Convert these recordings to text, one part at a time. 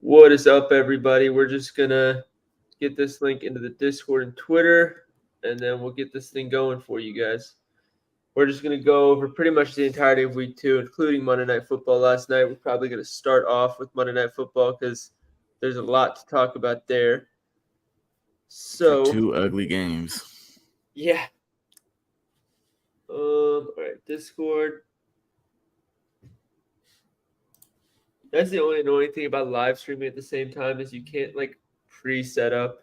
What is up, everybody? We're just going to get this link into the Discord and Twitter, and then we'll get this thing going for you guys. We're just going to go over pretty much the entirety of Week 2, including Monday Night Football last night. We're probably going to start off with Monday Night Football because there's a lot to talk about there. So, for two ugly games. Yeah. All right, Discord. That's the only annoying thing about live streaming at the same time is you can't pre-set up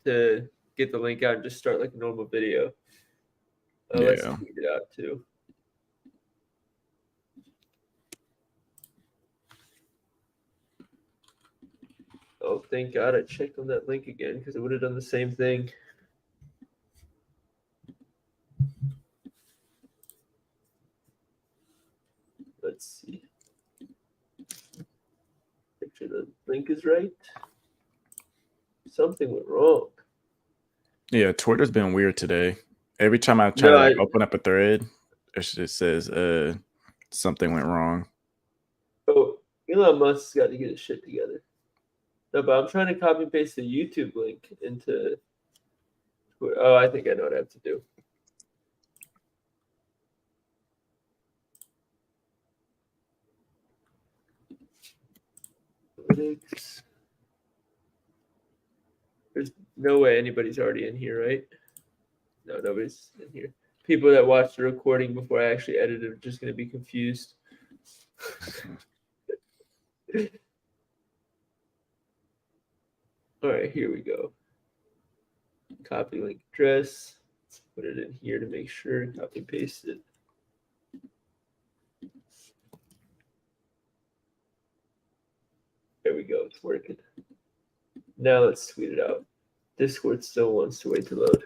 to get the link out and just start like a normal video. Let's tweet it out too. Oh, thank God I checked on that link again because it would have done the same thing. Let's see. Make sure the link is right. Something went wrong. Yeah, Twitter's been weird today. Every time I try to open up a thread, it just says something went wrong. Oh, Elon Musk's got to get his shit together. No, but I'm trying to copy and paste the YouTube link into Twitter. Oh, I think I know what I have to do. There's no way anybody's already in here, right? No, nobody's in here. People that watched the recording before I actually edited are just going to be confused. All right, here we go. Copy link address. Let's put it in here to make sure. Copy and paste it. There we go. It's working. Now let's tweet it out. Discord still wants to wait to load.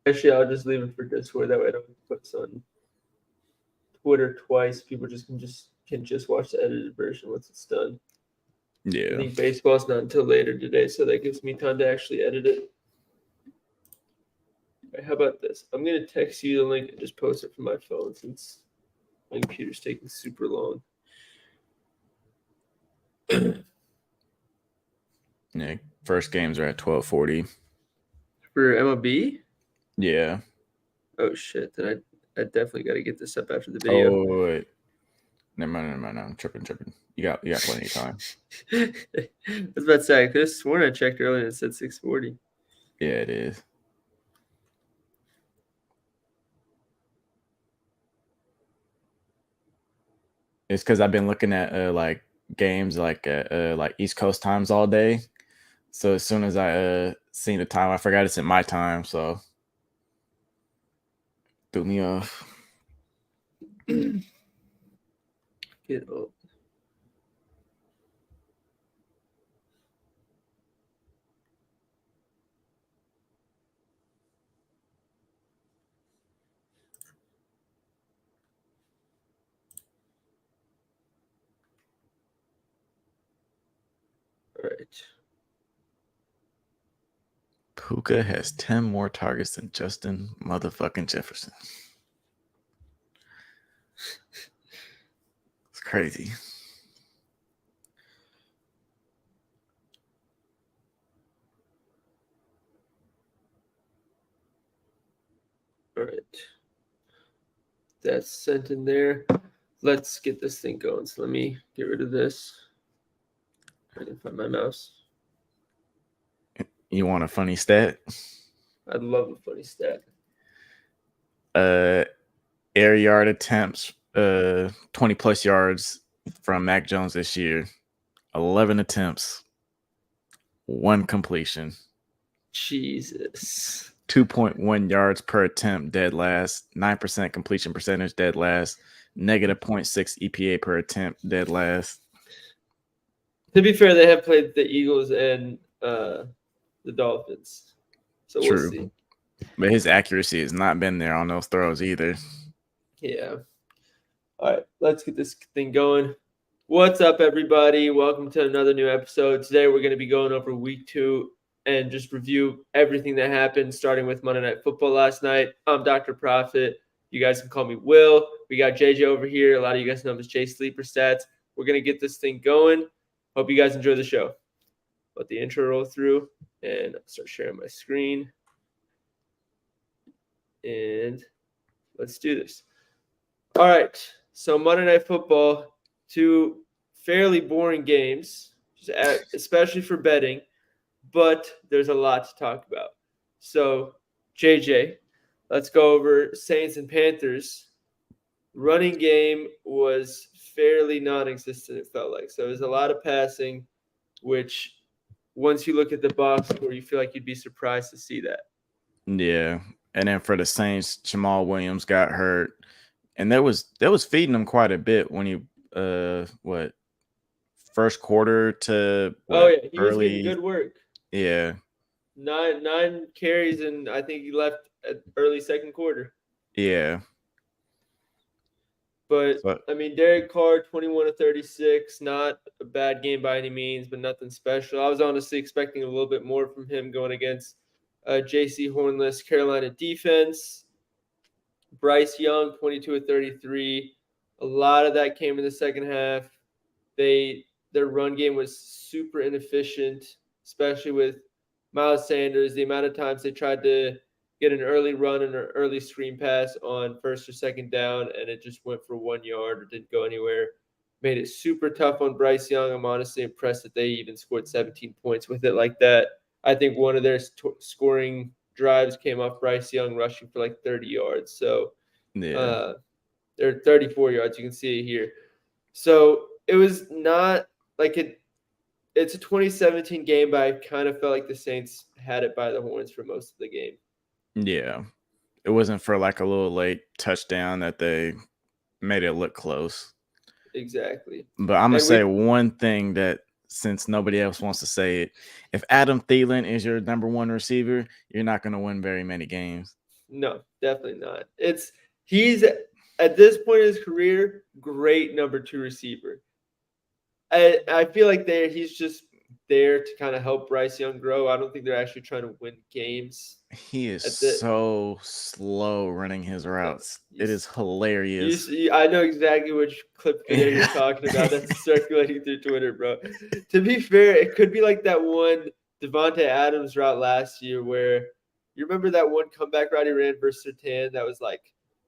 Actually, I'll just leave it for Discord. That way I don't put this on Twitter twice. People can just watch the edited version once it's done. Yeah. I think baseball's not until later today, so that gives me time to actually edit it. All right, how about this? I'm going to text you the link and just post it from my phone since my computer's taking super long. Yeah, first games are at 12:40. For MLB? Yeah. Oh, shit. Then I definitely got to get this up after the video. Oh, wait. Never mind. I'm tripping. You got plenty of time. I was about to say, I could have sworn I checked earlier and it said 6:40. Yeah, it is. It's because I've been looking at games like East Coast times all day. So as soon as I seen the time, I forgot it's in my time. So threw me off. Get up. All right. Puka has 10 more targets than Justin motherfucking Jefferson. It's crazy. All right. That's sent in there. Let's get this thing going. So let me get rid of this. I can find my mouse. You want a funny stat? I'd love a funny stat. Air yard attempts, 20 plus yards from Mac Jones this year. 11 attempts, 1 completion. Jesus. 2.1 yards per attempt, dead last. 9% completion percentage, dead last. Negative 0.6 EPA per attempt, dead last. To be fair, they have played the Eagles and the Dolphins. So True. We'll see. But his accuracy has not been there on those throws either. Yeah. All right, let's get this thing going. What's up, everybody? Welcome to another new episode. Today we're going to be going over Week 2 and just review everything that happened, starting with Monday Night Football last night. I'm Dr. Profit. You guys can call me Will. We got JJ over here. A lot of you guys know him as Jay Sleeper Stats. We're going to get this thing going. Hope you guys enjoy the show. Let the intro roll through and start sharing my screen. And let's do this. All right. So Monday Night Football, 2 fairly boring games, especially for betting, but there's a lot to talk about. So, JJ, let's go over Saints and Panthers. Running game was fairly non-existent, it felt like. So it was a lot of passing, which once you look at the box score, you feel like you'd be surprised to see that. Yeah. And then for the Saints, Jamal Williams got hurt. And that was feeding him quite a bit when you first quarter to He was getting good work. Yeah. Nine carries, and I think he left at early second quarter. Yeah. But I mean, Derek Carr, 21 to 36, not a bad game by any means, but nothing special. I was honestly expecting a little bit more from him going against JC Hornless Carolina defense. Bryce Young, 22 to 33. A lot of that came in the second half. Their run game was super inefficient, especially with Miles Sanders. The amount of times they tried to get an early run and an early screen pass on first or second down, and it just went for 1 yard or didn't go anywhere. Made it super tough on Bryce Young. I'm honestly impressed that they even scored 17 points with it like that. I think one of their scoring drives came off Bryce Young rushing for like 30 yards. So they're 34 yards. You can see it here. So it was not like it's a 2017 game, but I kind of felt like the Saints had it by the horns for most of the game. Yeah. It wasn't for like a little late touchdown that they made it look close. Exactly. But I'm going to say one thing that, since nobody else wants to say it, if Adam Thielen is your number one receiver, you're not going to win very many games. No, definitely not. He's at this point in his career, great number 2 receiver. I feel like he's just there to kind of help Bryce Young grow. I don't think they're actually trying to win games. He is so slow running his routes. It is hilarious. I know exactly which clip video you're talking about. That's circulating through Twitter, bro. To be fair, it could be like that one Devontae Adams route last year where you remember that one comeback route he ran versus Sertan that was like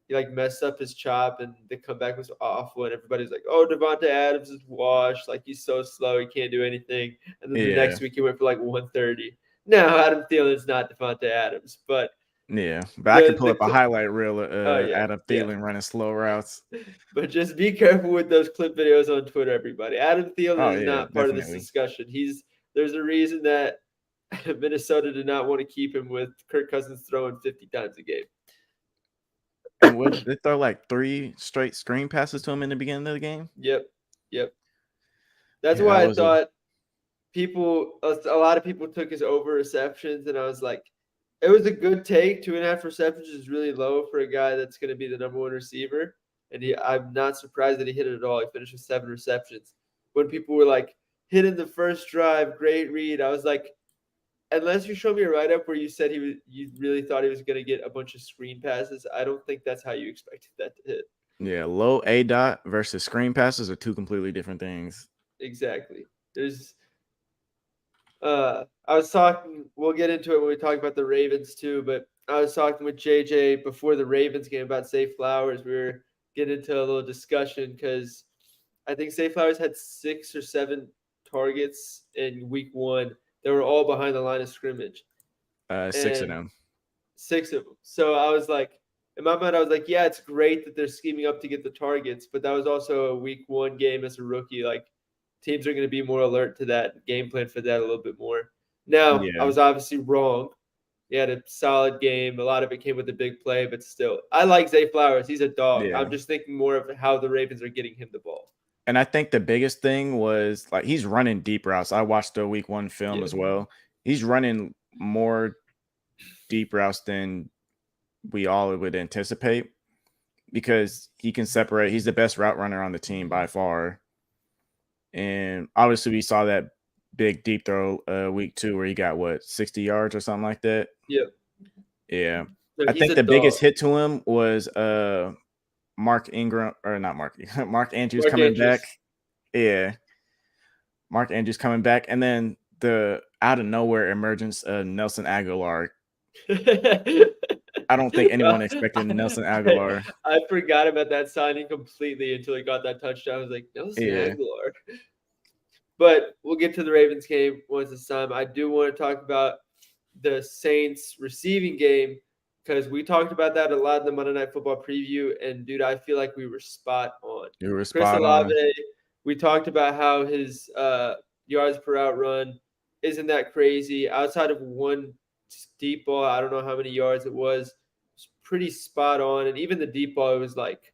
he like messed up his chop and the comeback was awful and everybody's like, oh, Devontae Adams is washed. Like he's so slow, he can't do anything. And then the next week he went for like 130. No, Adam Thielen's not Devontae Adams, but I can pull up a highlight reel of Adam Thielen running slow routes. But just be careful with those clip videos on Twitter, everybody. Adam Thielen is not part of this discussion. There's a reason that Minnesota did not want to keep him with Kirk Cousins throwing 50 times a game. And they throw like 3 straight screen passes to him in the beginning of the game? Yep. That's why I thought a lot of people took his over receptions, and I was like, it was a good take. 2.5 receptions is really low for a guy that's going to be the number 1 receiver. And I'm not surprised that he hit it at all. He finished with 7 receptions. When people were like, hit in the first drive, great read, I was like, unless you show me a write-up where you said you really thought he was going to get a bunch of screen passes, I don't think that's how you expected that to hit. Yeah, low ADOT versus screen passes are 2 completely different things. Exactly. I was talking, we'll get into it when we talk about the Ravens too, but I was talking with JJ before the Ravens game about Zay Flowers. We were getting into a little discussion because I think Zay Flowers had 6 or 7 targets in week 1. They were all behind the line of scrimmage. 6 of them. 6 of them. So I was like, in my mind, I was like, yeah, it's great that they're scheming up to get the targets, but that was also a week 1 game as a rookie. Like, teams are going to be more alert to that, game plan for that a little bit more. Now, I was obviously wrong. He had a solid game. A lot of it came with a big play, but still. I like Zay Flowers. He's a dog. Yeah. I'm just thinking more of how the Ravens are getting him the ball. And I think the biggest thing was, like, he's running deep routes. I watched the week 1 film as well. He's running more deep routes than we all would anticipate because he can separate. He's the best route runner on the team by far. And obviously we saw that big deep throw week 2 where he got 60 yards or something like that. Yep. Yeah. So I think the biggest hit to him was Mark Ingram or not Mark Mark Andrews Mark coming Andrews. back. Yeah, Mark Andrews coming back, and then the out of nowhere emergence of Nelson Aguilar. I don't think anyone expected Nelson Aguilar. I forgot about that signing completely until he got that touchdown. I was like, Nelson Yeah, Aguilar. But we'll get to the Ravens game once it's time. I do want to talk about the Saints receiving game because we talked about that a lot in the Monday Night Football preview. And, dude, I feel like we were spot on. you were Chris spot Olave, on. we talked about how his yards per out run isn't that crazy. Outside of one deep ball, I don't know how many yards it was. It's pretty spot on. And even the deep ball, it was like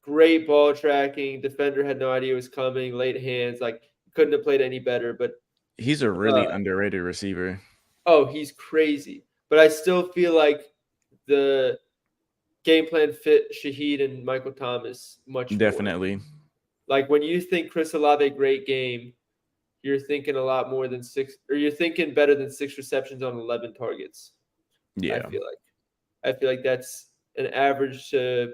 great ball tracking. Defender had no idea it was coming. Late hands, like couldn't have played any better. But He's a really underrated receiver. oh, he's crazy. But I still feel like the game plan fit Shaheed and Michael Thomas much Definitely. more. Like when you think Chris Olave great game, you're thinking a lot more than six, or you're thinking better than 6 receptions on 11 targets. Yeah. I feel like that's an average to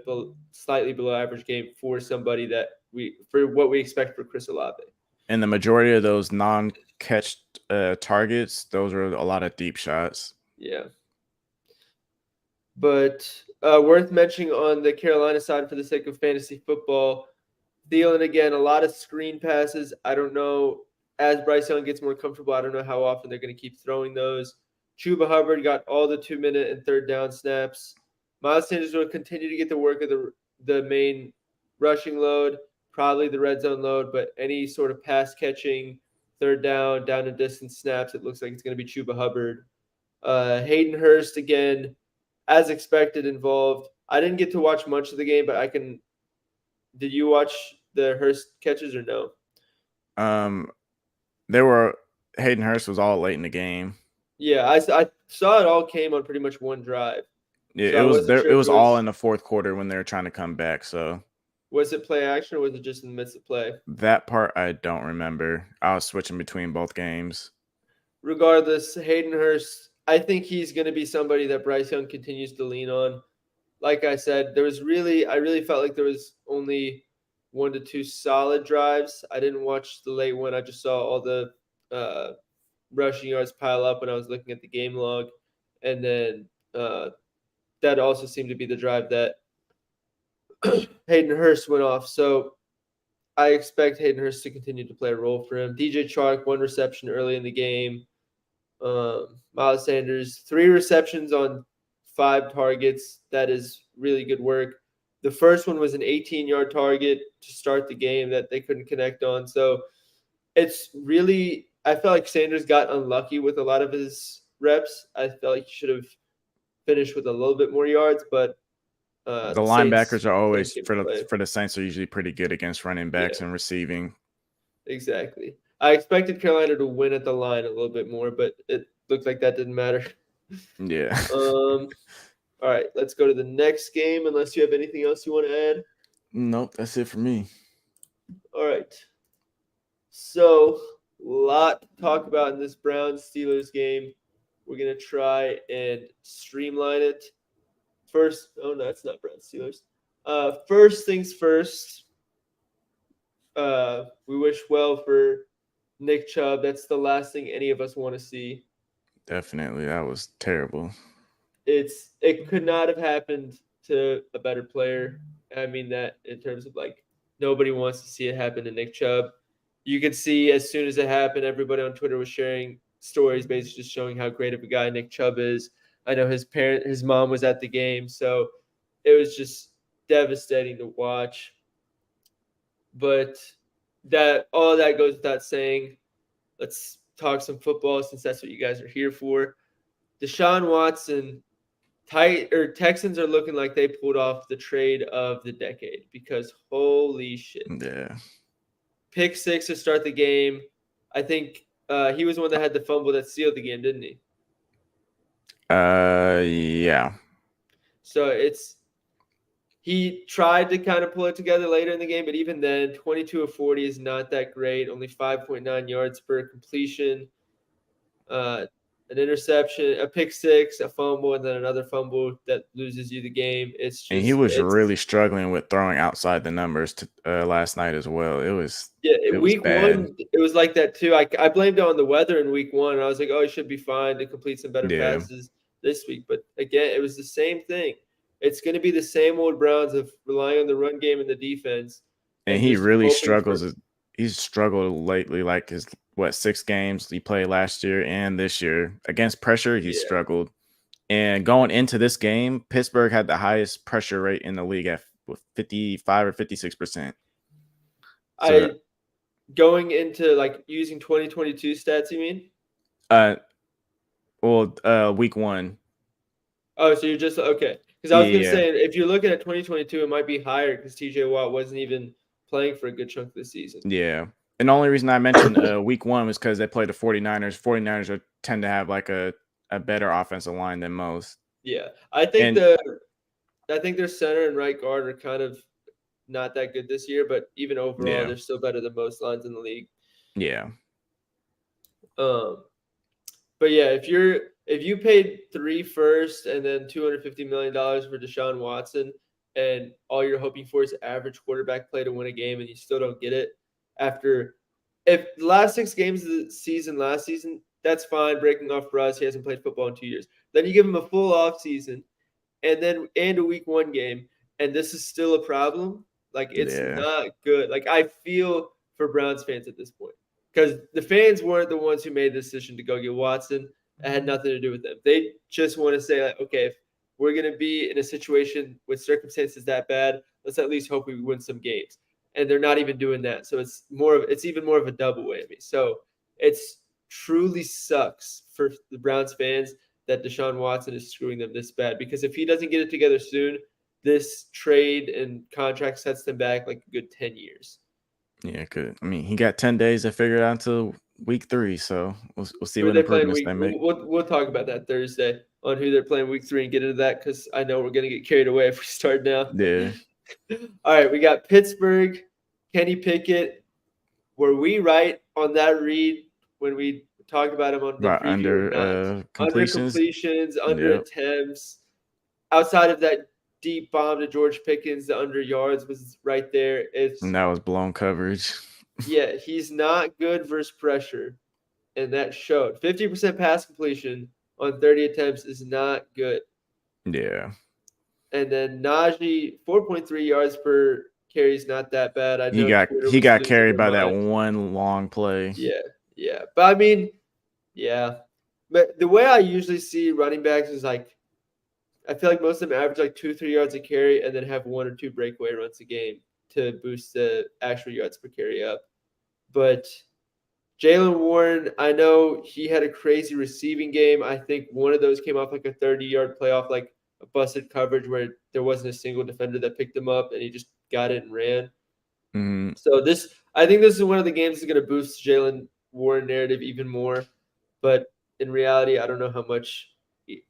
slightly below average game for somebody that for what we expect for Chris Olave. And the majority of those non-catch targets, those are a lot of deep shots. Yeah. But worth mentioning on the Carolina side for the sake of fantasy football, Thielen again, a lot of screen passes. I don't know, as Bryce Young gets more comfortable, I don't know how often they're going to keep throwing those. Chuba Hubbard got all the 2-minute and third down snaps. Miles Sanders will continue to get the work of the main rushing load, probably the red zone load, but any sort of pass catching, third down and distance snaps, it looks like it's going to be Chuba Hubbard. Hayden Hurst, again, as expected, involved. I didn't get to watch much of the game, but I can – did you watch the Hurst catches or no? Hayden Hurst was all late in the game. Yeah, I saw it all came on pretty much one drive. Yeah, so it was there. It was all in the fourth quarter when they were trying to come back. So was it play action or was it just in the midst of play? That part I don't remember. I was switching between both games. Regardless, Hayden Hurst, I think he's going to be somebody that Bryce Young continues to lean on. Like I said, I really felt like there was only 1 to 2 solid drives. I didn't watch the late one. I just saw all the rushing yards pile up when I was looking at the game log. And then that also seemed to be the drive that Hayden Hurst went off. So I expect Hayden Hurst to continue to play a role for him. DJ Chark, 1 reception early in the game. Miles Sanders, 3 receptions on 5 targets. That is really good work. The first one was an 18-yard target to start the game that they couldn't connect on. So it's really – I felt like Sanders got unlucky with a lot of his reps. I felt like he should have finished with a little bit more yards, but the linebackers are always for the Saints are usually pretty good against running backs and receiving. Exactly. I expected Carolina to win at the line a little bit more, but it looked like that didn't matter. Yeah. All right, let's go to the next game unless you have anything else you want to add. Nope, that's it for me. All right. So, a lot to talk about in this Browns-Steelers game. We're going to try and streamline it. First, oh no, it's not Browns-Steelers. First things first, we wish well for Nick Chubb. That's the last thing any of us want to see. Definitely. That was terrible. It could not have happened to a better player. I mean that in terms of like nobody wants to see it happen to Nick Chubb. You could see as soon as it happened, everybody on Twitter was sharing stories basically just showing how great of a guy Nick Chubb is. I know his mom was at the game, so it was just devastating to watch. But all that goes without saying. Let's talk some football since that's what you guys are here for. Deshaun Watson, Texans are looking like they pulled off the trade of the decade because holy shit. Yeah. Pick 6 to start the game. I think he was the one that had the fumble that sealed the game, didn't he? Yeah. So he tried to kind of pull it together later in the game, but even then, 22 of 40 is not that great. Only 5.9 yards per completion. an interception, a pick six, a fumble, and then another fumble that loses you the game. And he was really struggling with throwing outside the numbers last night as well. It was week bad. one, it was like that too. I blamed it on the weather in week one. I was like, oh, he should be fine to complete some better Yeah. passes this week. But again, it was the same thing. It's going to be the same old Browns of relying on the run game and the defense. And he really struggles. He's struggled lately, like his 6 games he played last year and this year. Against pressure, he struggled. And going into this game, Pittsburgh had the highest pressure rate in the league at 55 or 56%. So, going into like using 2022 stats, you mean? Week one. Oh, so you're just okay. Because I was going to say, if you're looking at 2022, it might be higher because TJ Watt wasn't even playing for a good chunk of the season. Yeah. And the only reason I mentioned week one was because they played the 49ers. 49ers tend to have like a better offensive line than most. Yeah. I think their center and right guard are kind of not that good this year, but even overall, they're still better than most lines in the league. Yeah. But yeah, if you paid 3 firsts and then $250 million for Deshaun Watson, and all you're hoping for is average quarterback play to win a game, and you still don't get it if the last 6 games of the season last season, that's fine. Breaking off for us, he hasn't played football in 2 years. Then you give him a full off season, and a week 1 game, and this is still a problem. Like it's not good. Like I feel for Browns fans at this point. Because the fans weren't the ones who made the decision to go get Watson. It had nothing to do with them. They just want to say, like, okay, if we're going to be in a situation with circumstances that bad, let's at least hope we win some games. And they're not even doing that. So it's even more of a double whammy. So it's truly sucks for the Browns fans that Deshaun Watson is screwing them this bad. Because if he doesn't get it together soon, this trade and contract sets them back like a good 10 years. Yeah, good. I mean, he got 10 days to figure it out until week 3, so we'll see what improvements they make. We'll talk about that Thursday on who they're playing week 3 and get into that because I know we're going to get carried away if we start now. Yeah. All right, we got Pittsburgh, Kenny Pickett. Were we right on that read when we talked about him on the preview? Under completions, under attempts. Outside of that deep bomb to George Pickens, the under yards was right there. And that was blown coverage. Yeah, he's not good versus pressure, and that showed. 50% pass completion on 30 attempts is not good. Yeah. And then Najee, 4.3 yards per carry is not that bad. I know he got carried by that one long play. Yeah. But I mean, yeah. But the way I usually see running backs is like, I feel like most of them average like 2-3 yards a carry and then have 1 or 2 breakaway runs a game to boost the actual yards per carry up. But Jaylen Warren, I know he had a crazy receiving game. I think one of those came off like a 30-yard playoff, like a busted coverage where there wasn't a single defender that picked him up and he just got it and ran. Mm-hmm. So I think this is one of the games that's going to boost Jaylen Warren narrative even more. But in reality, I don't know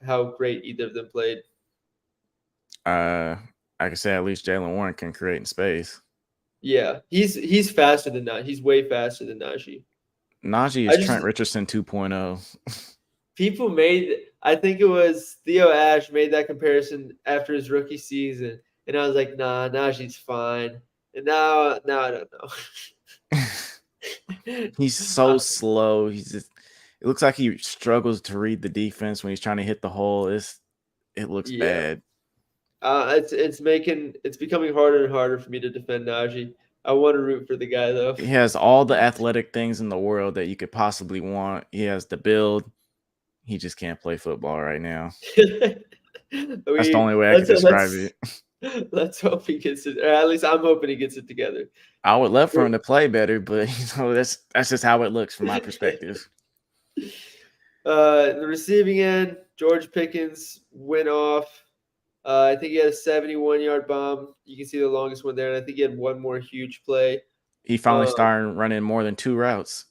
how great either of them played. I can say at least Jaylen Warren can create in space. Yeah, he's faster than that. He's way faster than Najee. Najee is Trent Richardson 2.0. People I think it was Theo Ash made that comparison after his rookie season, and I was like, nah, Najee's fine. And now I don't know. He's so slow. It looks like he struggles to read the defense when he's trying to hit the hole. It looks bad. It's becoming harder and harder for me to defend Najee. I want to root for the guy though. He has all the athletic things in the world that you could possibly want. He has the build. He just can't play football right now. That's the only way I can describe it. Let's hope he gets it. Or at least I'm hoping he gets it together. I would love for him to play better, but that's just how it looks from my perspective. The receiving end, George Pickens went off. I think he had a 71-yard bomb. You can see the longest one there, and I think he had one more huge play. He finally started running more than 2 routes.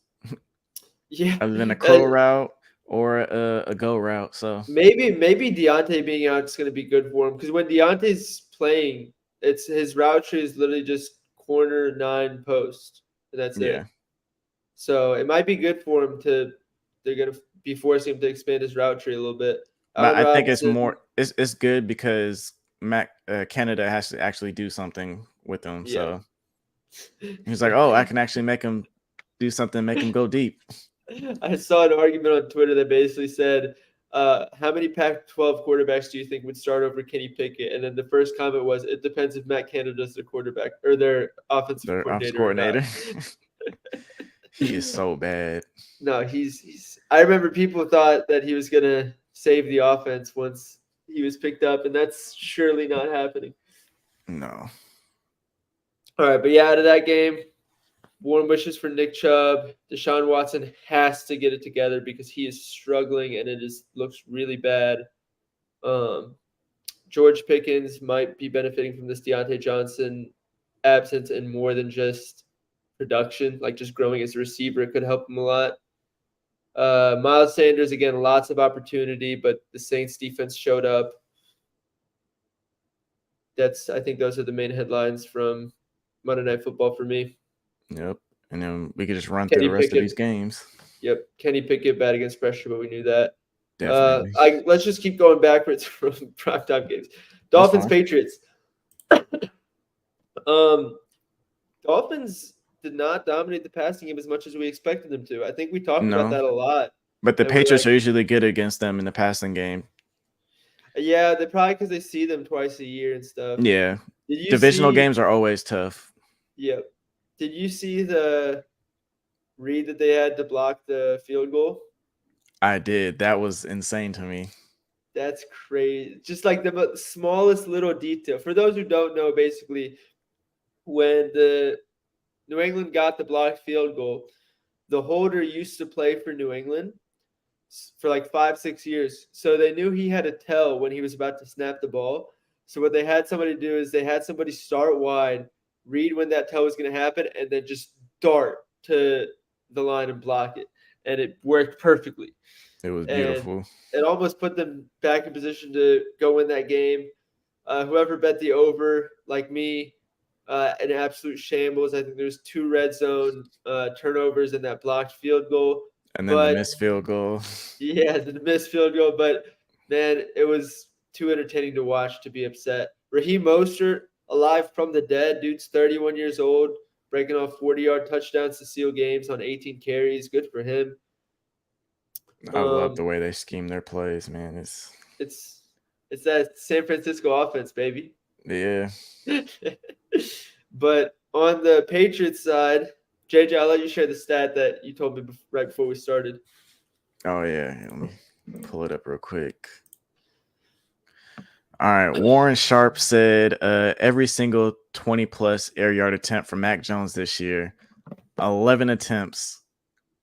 Yeah, other than a curl route or a go route. So maybe Deontay being out is going to be good for him because when Deontay's playing, his route tree is literally just corner 9 post, and that's it. So it might be good for him they're going to be forcing him to expand his route tree a little bit. But Allen I think it's Robinson, more. It's good because Canada has to actually do something with him. yeah. So he's like, oh, I can actually make him do something, make him go deep. I saw an argument on Twitter that basically said, how many Pac-12 quarterbacks do you think would start over Kenny Pickett? And then the first comment was, it depends if Matt Canada is their quarterback or their offensive Their offensive coordinator or not. coordinator. He is so bad. No, he's. I remember people thought that he was gonna save the offense once he was picked up, and that's surely not happening. No. All right, but yeah, out of that game, warm wishes for Nick Chubb. Deshaun Watson has to get it together because he is struggling and it looks really bad. George Pickens might be benefiting from this Deontay Johnson absence and more than just production, like just growing as a receiver. It could help him a lot. Miles Sanders, again, lots of opportunity, but the Saints defense showed up. I think those are the main headlines from Monday Night Football for me. Yep. And then we could just run through the rest of these games. Yep. Kenny Pickett bad against pressure, but we knew that. Definitely. Let's just keep going backwards from primetime games. Dolphins, Patriots. Dolphins did not dominate the passing game as much as we expected them to. I think we talked about that a lot. But the Patriots are usually good against them in the passing game. Yeah, they probably because they see them twice a year and stuff. Yeah. Divisional games are always tough. Yep. Did you see the read that they had to block the field goal? I did. That was insane to me. That's crazy. Just like the smallest little detail. For those who don't know, basically, when the New England got the blocked field goal, the holder used to play for New England for like 5-6 years. So they knew he had a tell when he was about to snap the ball. So what they had somebody do is they had somebody start wide, read when that tell was going to happen, and then just dart to the line and block it. And it worked perfectly. It was beautiful. And it almost put them back in position to go win that game. Whoever bet the over, like me, an absolute shambles. I think there's 2 red zone turnovers in that blocked field goal. And then the missed field goal. Yeah, the missed field goal. But, man, it was too entertaining to watch to be upset. Raheem Mostert, alive from the dead. Dude's 31 years old, breaking off 40-yard touchdowns to seal games on 18 carries. Good for him. I love the way they scheme their plays, man. It's that San Francisco offense, baby. Yeah. But on the Patriots side, JJ, I'll let you share the stat that you told me right before we started. Oh, yeah. Let me pull it up real quick. All right. Warren Sharp said every single 20-plus air yard attempt for Mac Jones this year, 11 attempts,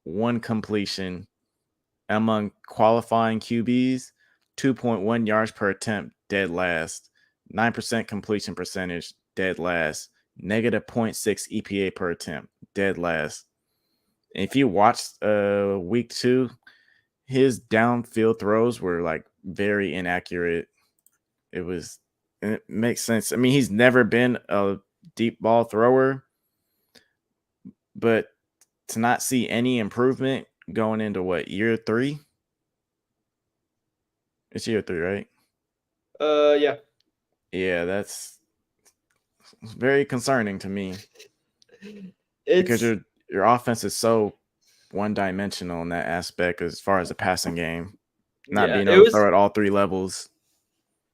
1 completion. Among qualifying QBs, 2.1 yards per attempt, dead last. 9% completion percentage, dead last. Negative 0.6 EPA per attempt, dead last. And if you watched week 2, his downfield throws were like very inaccurate. It makes sense. I mean, he's never been a deep ball thrower, but to not see any improvement going into what, year 3? It's year 3, right? Yeah. Yeah, that's very concerning to me. Because your offense is so one-dimensional in that aspect as far as the passing game. Not being able to throw at all 3 levels.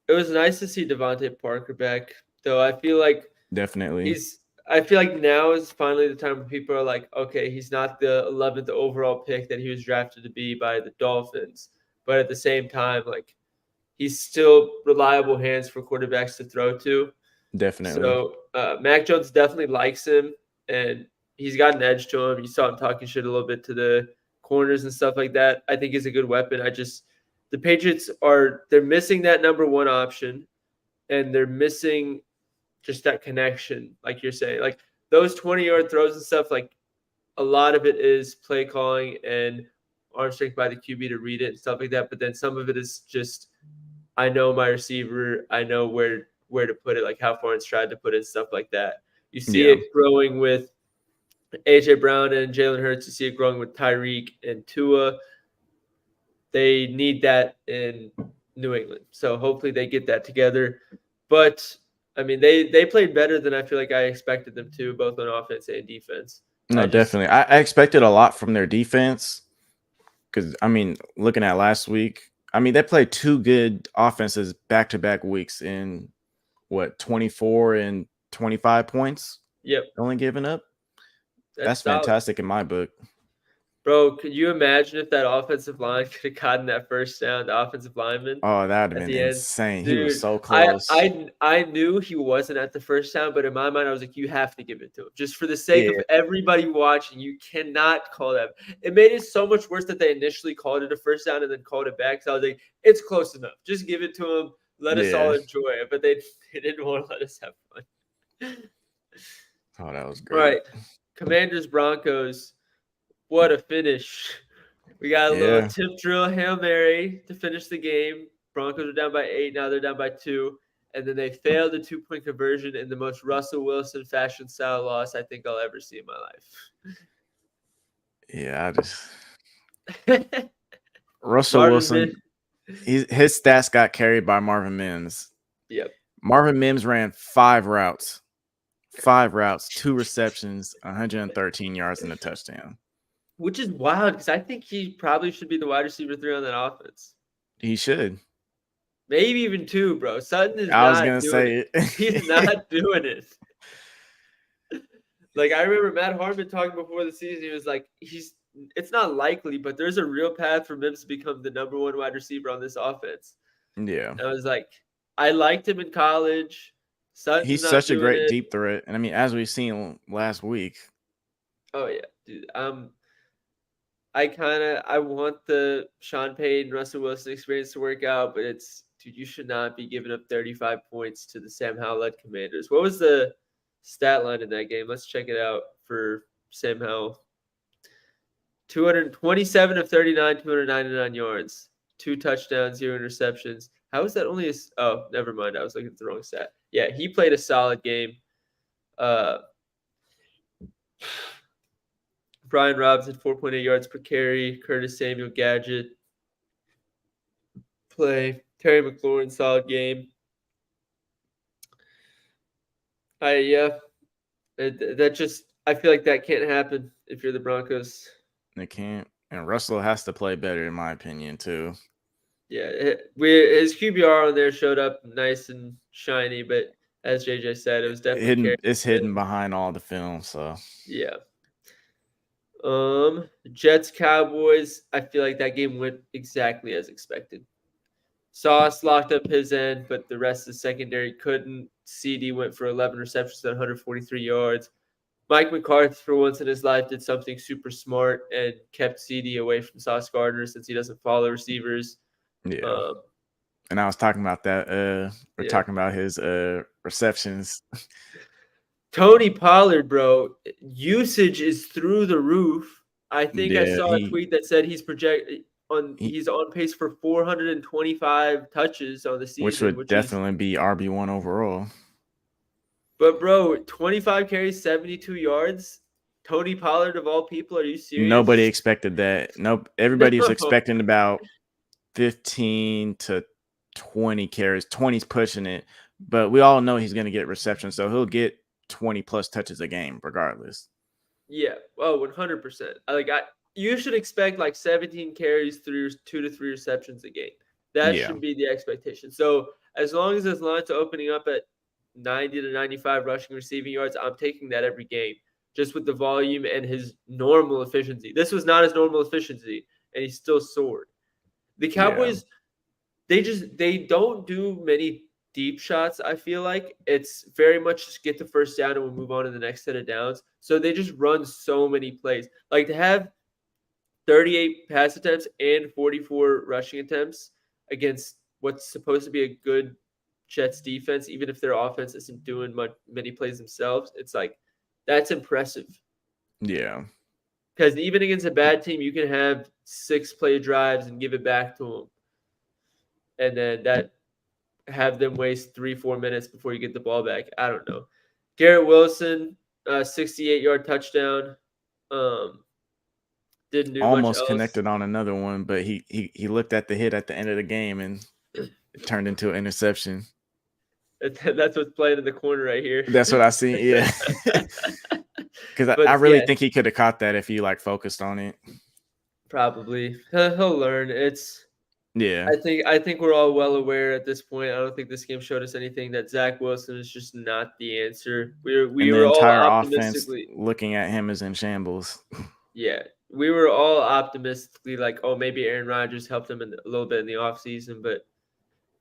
It was nice to see Devontae Parker back, though. I feel like definitely I feel like now is finally the time when people are like, okay, he's not the 11th overall pick that he was drafted to be by the Dolphins. But at the same time, like, he's still reliable hands for quarterbacks to throw to. Definitely. So Mac Jones definitely likes him, and he's got an edge to him. You saw him talking shit a little bit to the corners and stuff like that. I think he's a good weapon. The Patriots they're missing that number 1 option, and they're missing just that connection, like you're saying. Like those 20-yard throws and stuff, like a lot of it is play calling and arm strength by the QB to read it and stuff like that. But then some of it is just, I know my receiver, I know where to put it, like how far in stride to put it, stuff like that. You see it growing with A.J. Brown and Jalen Hurts. You see it growing with Tyreek and Tua. they need that in New England. So hopefully they get that together. But I mean, they played better than I feel like I expected them to, both on offense and defense. No, definitely. I expected a lot from their defense because, I mean, looking at last week, I mean, they played two good offenses back to back weeks in what, 24 and 25 points Yep, only giving up. that's That's solid. fantastic in my book. Bro, could you imagine if that offensive line could have gotten that first down, the offensive lineman Oh, that would have at been the end? insane. He was Dude, so I close. I I knew he wasn't at the first down, but in my mind, I was like, you have to give it to him. Just for the sake of Yeah. everybody watching, you cannot call that. It made it so much worse that they initially called it a first down and then called it back. So I was like, it's close enough. Just give it to him. Let us all Yeah. enjoy it. But they didn't want to let us have fun. Oh, that was All great. right. Commanders Broncos. What a finish. We got a little Yeah. tip drill Hail Mary to finish the game. Broncos are down by 8. Now they're down by 2. And then they failed the 2-point conversion in the most Russell Wilson fashion style loss I think I'll ever see in my Yeah. I just life. Russell Marvin Wilson, Mims. his stats got carried by Marvin Mims. Yep. Marvin Mims ran 5 routes, 2 receptions, 113 yards, and a touchdown. Which is wild because I think he probably should be the wide receiver 3 on that offense. He should. Maybe even 2, bro. Sutton is I was not gonna doing it. say He's not doing it. Like I remember Matt Harmon talking before the season. He was like, it's not likely, but there's a real path for Mims to become the number 1 wide receiver on this offense. Yeah. And I was like, I liked him in college. Sutton's He's not such a doing great it. deep threat. And I mean, as we've seen last week. Oh yeah, dude. I want the Sean Payton, Russell Wilson experience to work out, but it's dude, you should not be giving up 35 points to the Sam Howell-led Commanders. What was the stat line in that game? Let's check it out for Sam Howell. 227 of 39, 299 yards, 2 touchdowns, 0 interceptions. How is that only a oh, never mind. I was looking at the wrong stat. Yeah, he played a solid game. Brian Robinson, 4.8 yards per carry. Curtis Samuel, gadget play. Terry McLaurin, solid game. I feel like that can't happen if you're the Broncos. They can't. And Russell has to play better, in my opinion, too. Yeah, his QBR on there showed up nice and shiny, but as JJ said, it was definitely It's hidden behind all the film. So yeah. Jets Cowboys. I feel like that game went exactly as expected. Sauce locked up his end, but the rest of the secondary couldn't. CD went for 11 receptions at 143 yards. Mike McCarthy, for once in his life, did something super smart and kept CD away from Sauce Gardner since he doesn't follow receivers. yeah. And I was talking about that. We're talking about his receptions. Tony Pollard, bro, usage is through the roof. I think I saw a tweet that said he's on pace for 425 touches on the season, which would definitely be RB1 overall. But bro, 25 carries, 72 yards. Tony Pollard of all people, are you serious? Nobody expected that. Nope. Everybody was expecting about 15 to 20 carries. 20's pushing it, but we all know he's going to get reception, so he'll get 20 plus touches a game regardless. Yeah, 100%. You should expect like 17 carries through 2 to 3 receptions a game. That should be the expectation. So as long as his lines are opening up at 90 to 95 rushing receiving yards, I'm taking that every game, just with the volume and his normal efficiency. This was not his normal efficiency, and he still soared. The Cowboys, they don't do many deep shots. I feel like it's very much just get the first down and we'll move on to the next set of downs. So they just run so many plays. Like to have 38 pass attempts and 44 rushing attempts against what's supposed to be a good Jets defense, even if their offense isn't doing many plays themselves, it's like that's impressive. Yeah. Because even against a bad team, you can have 6-play drives and give it back to them. And then have them waste 3-4 minutes before you get the ball back. I don't know. Garrett Wilson, 68-yard touchdown. Didn't do much Almost else. connected on another one, but he looked at the hit at the end of the game and it turned into an interception. That's what's playing in the corner right here. That's what I seen. Yeah, because I But really yeah, think he could have caught that if he like focused on it. probably he'll learn. Yeah, I think we're all well aware at this point. I don't think this game showed us anything that Zach Wilson is just not the answer. We and the were all entire offense optimistically, looking at him as in shambles. yeah, we were all optimistically like, oh, maybe Aaron Rodgers helped him a little bit in the offseason. But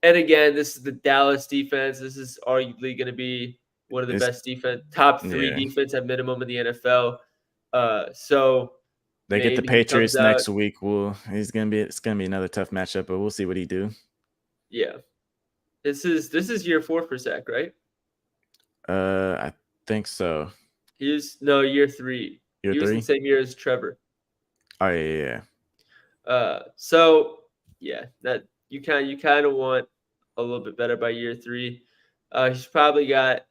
and again, this is the Dallas defense. This is arguably going to be one of the It's best top three yeah. defense at minimum in the NFL. So They get the maybe he comes Patriots out. next week. It's gonna be another tough matchup, but we'll see what he do. Yeah, this is year 4 for Zach, right? I think so. Year 3. Year He was in the 3. same year as Trevor. Oh yeah. So yeah, that you kind of want a little bit better by year 3. He's probably got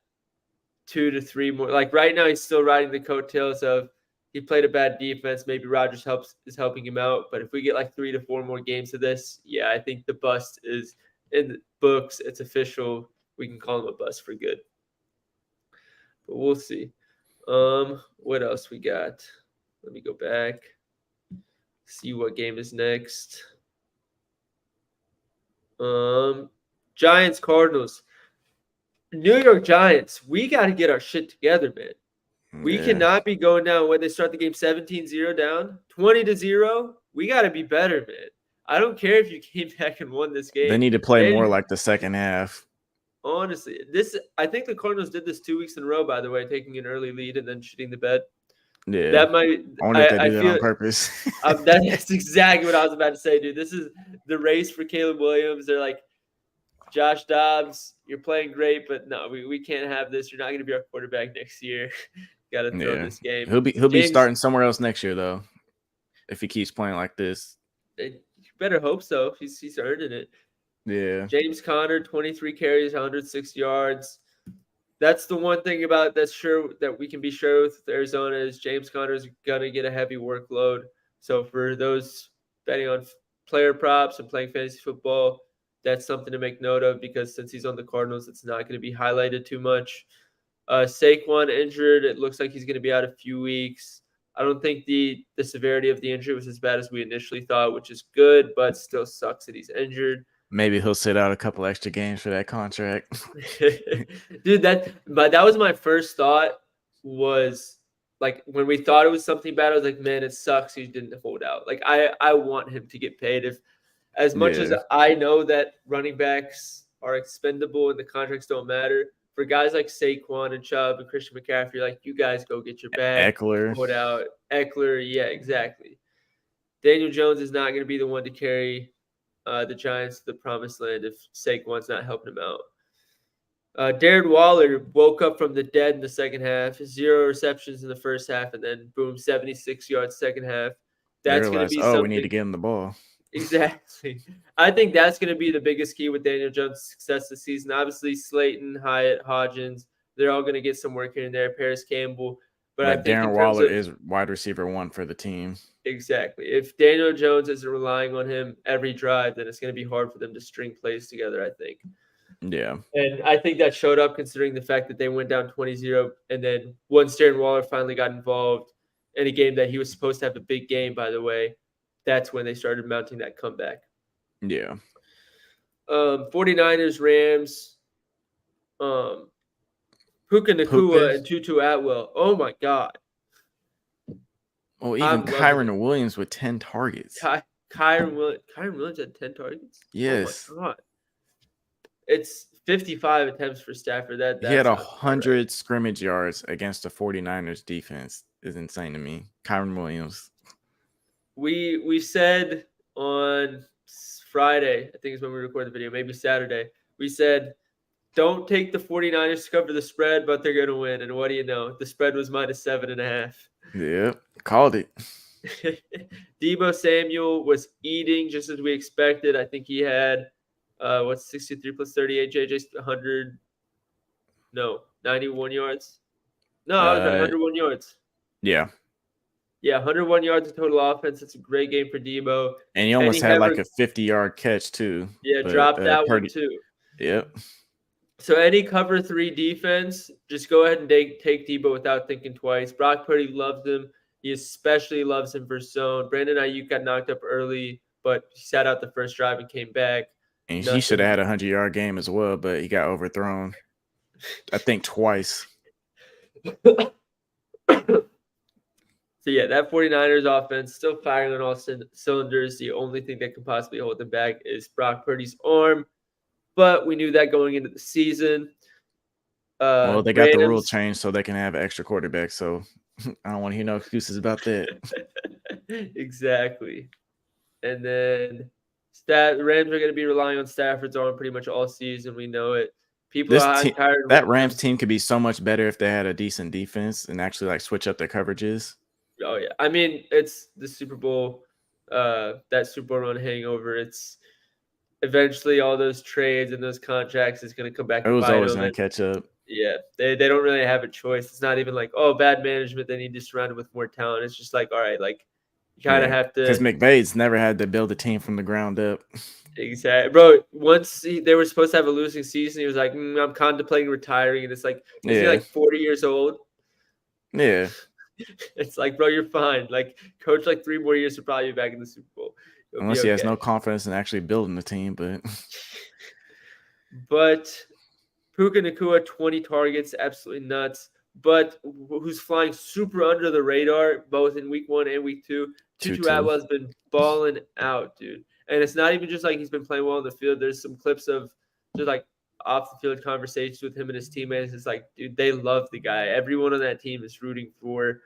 2 to 3 more. Like right now, he's still riding the coattails of he played a bad defense. Maybe Rodgers is helping him out. But if we get like 3 to 4 more games of this, yeah, I think the bust is in the books. It's official. We can call him a bust for good. But we'll see. What else we got? Let me go back. See what game is next. Giants Cardinals. New York Giants, we got to get our shit together, man. We cannot be going down when they start the game 17-0 down, 20-0. We got to be better, man. I don't care if you came back and won this game. They need to play more like the second half. Honestly, I think the Cardinals did this 2 weeks in a row, by the way, taking an early lead and then shitting the bed. Yeah. That might. I wonder if they do that on purpose. That's exactly what I was about to say, dude. This is the race for Caleb Williams. They're like, Josh Dobbs, you're playing great, but no, we can't have this. You're not going to be our quarterback next year. Got to throw this game. He'll be starting somewhere else next year though, if he keeps playing like this. You better hope so. He's earning it. Yeah. James Conner, 23 carries, 106 yards. That's the one thing about that we can be sure with Arizona is James Conner is gonna get a heavy workload. So for those betting on player props and playing fantasy football, that's something to make note of because since he's on the Cardinals, it's not going to be highlighted too much. Saquon injured. It looks like he's going to be out a few weeks. I don't think the severity of the injury was as bad as we initially thought, which is good, but still sucks that he's injured. Maybe he'll sit out a couple extra games for that contract. Dude, that was my first thought was like when we thought it was something bad, I was like, man, it sucks he didn't hold out. Like I want him to get paid. If as much as I know that running backs are expendable and the contracts don't matter, for guys like Saquon and Chubb and Christian McCaffrey, like you guys go get your bag, hold out. Eckler, yeah, exactly. Daniel Jones is not going to be the one to carry the Giants to the promised land if Saquon's not helping him out. Darren Waller woke up from the dead in the second half, 0 receptions in the first half, and then boom, 76 yards second half. That's going to be something. We need to get him the ball. Exactly. I think that's going to be the biggest key with Daniel Jones' success this season. Obviously, Slayton, Hyatt, Hodgins, they're all going to get some work here and there. Paris Campbell. But I think Darren Waller is wide receiver 1 for the team. Exactly. If Daniel Jones isn't relying on him every drive, then it's going to be hard for them to string plays together, I think. Yeah. And I think that showed up considering the fact that they went down 20-0. And then once Darren Waller finally got involved in a game that he was supposed to have a big game, by the way, that's when they started mounting that comeback. Yeah. 49ers, Rams, Puka Nacua and Tutu Atwell. Oh, my God. Oh, even Kyron Williams with 10 targets. Kyron Williams had 10 targets? Yes. Oh, my God. It's 55 attempts for Stafford. He had 100 scrimmage yards against the 49ers defense. Is insane to me. Kyron Williams. We said on Friday, I think is when we recorded the video, maybe Saturday, we said, don't take the 49ers to cover the spread, but they're going to win. And what do you know? The spread was -7.5. Yep, called it. Deebo Samuel was eating just as we expected. I think he had, 63 plus 38, JJ, 91 yards. No, I was at 101 yards. Yeah. Yeah, 101 yards of total offense. It's a great game for Debo. And he almost Penny had like Hever, a 50-yard catch too. yeah, But dropped that one Purdy, too. yep. So any cover 3 defense, just go ahead and take Debo without thinking twice. Brock Purdy loves him. He especially loves him for zone. Brandon Ayuk got knocked up early, but he sat out the first drive and came back. And he should have Nothing. had a 100-yard game as well, but he got overthrown. I think twice. So yeah, that 49ers offense still firing on all cylinders. The only thing that can possibly hold them back is Brock Purdy's arm, but we knew that going into the season. Well, they got the rule Rams. changed so they can have extra quarterbacks. So I don't want to hear no excuses about that. Exactly. And then Rams are going to be relying on Stafford's arm pretty much all season. We know it. People This are high team, on Kyren that Rams Williams. team could be so much better if they had a decent defense and actually like switch up their coverages. Oh yeah, I mean it's the Super Bowl, that Super Bowl run hangover. It's eventually all those trades and those contracts is going to come back It and was bite always them. going to catch up. Yeah, they don't really have a choice. It's not even like, oh, bad management. They need to surround it with more talent. It's just like, all right, like you kind of have Because to. McVay's never had to build a team from the ground up. Exactly, bro. Once they were supposed to have a losing season, he was like, I'm contemplating retiring, and it's like, is he Yeah. like 40 years old? Yeah. It's like, bro, you're fine. Like, coach, like 3 more years to probably be back in the Super Bowl. You'll Unless be he has okay. no confidence in actually building the team, but Puka Nacua, 20 targets, absolutely nuts. But who's flying super under the radar, both in week 1 and week 2. Tutu 2-2. Atwell's been balling out, dude. And it's not even just like he's been playing well in the field. There's some clips of just like off the field conversations with him and his teammates. It's like, dude, they love the guy. Everyone on that team is rooting for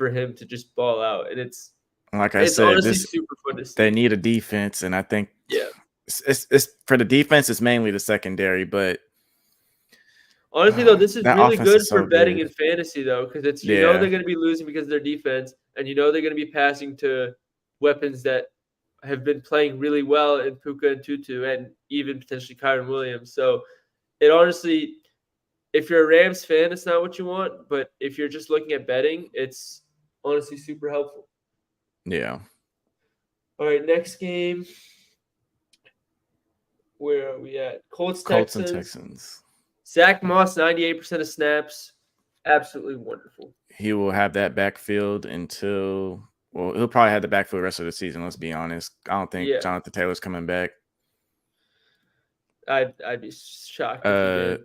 him to just ball out. And it's like I said, honestly super fun to see. They need a defense, and I think it's for the defense. It's mainly the secondary, but honestly, though, this is really good so for betting good. in fantasy, though, because it's know they're going to be losing because of their defense, and they're going to be passing to weapons that have been playing really well in Puka and Tutu, and even potentially Kyren Williams. So it honestly, if you're a Rams fan, it's not what you want, but if you're just looking at betting, it's honestly super helpful. Yeah. All right, next game. Where are we at? Colts and Texans. Zach Moss, 98% of snaps. Absolutely wonderful. He will have that backfield until, well, he'll probably have the backfield the rest of the season, let's be honest. I don't think Jonathan Taylor's coming back. I'd be shocked if he did.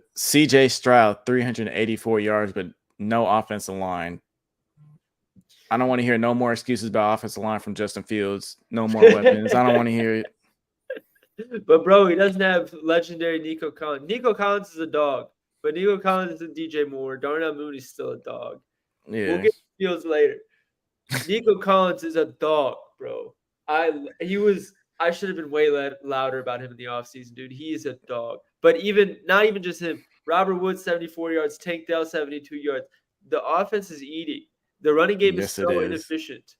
CJ Stroud, 384 yards, but no offensive line. I don't want to hear no more excuses about offensive line from Justin Fields. No more weapons. I don't want to hear it. But, bro, he doesn't have legendary Nico Collins. Nico Collins is a dog, but Nico Collins isn't DJ Moore. Darnell Mooney's still a dog. Yeah. We'll get Fields later. Nico Collins is a dog, bro. I should have been way louder about him in the offseason, dude. He is a dog. But not even just him. Robert Woods, 74 yards. Tank Dell, 72 yards. The offense is eating. The running game is so inefficient.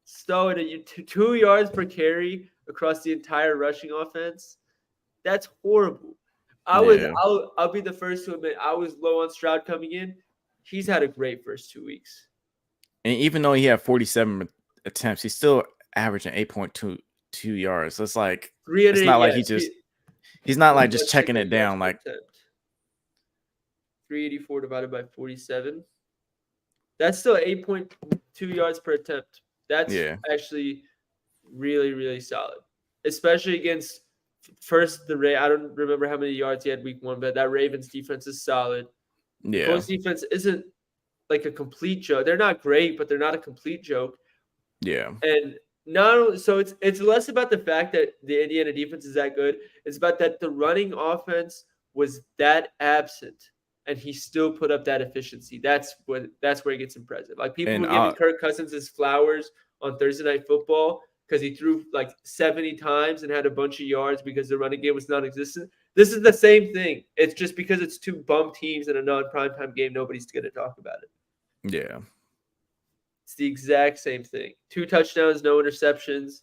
So 2 yards per carry across the entire rushing offense. That's horrible. I'll be the first to admit I was low on Stroud coming in. He's had a great first 2 weeks. And even though he had 47 attempts, he's still averaging 8.22 yards. So it's like it's not like he's not like just checking it down. Like 384 divided by 47. That's still 8.2 yards per attempt. That's actually really, really solid, especially against first the Ray. I don't remember how many yards he had week 1, but that Ravens defense is solid. Yeah, Colts defense isn't like a complete joke. They're not great, but they're not a complete joke. Yeah, and so it's less about the fact that the Indiana defense is that good. It's about that the running offense was that absent, and he still put up that efficiency. That's where it gets impressive. Like people were giving Kirk Cousins his flowers on Thursday Night Football because he threw like 70 times and had a bunch of yards because the running game was non-existent. This is the same thing. It's just because it's 2 bum teams in a non-primetime game, nobody's going to talk about it. Yeah. It's the exact same thing. 2 touchdowns, no interceptions.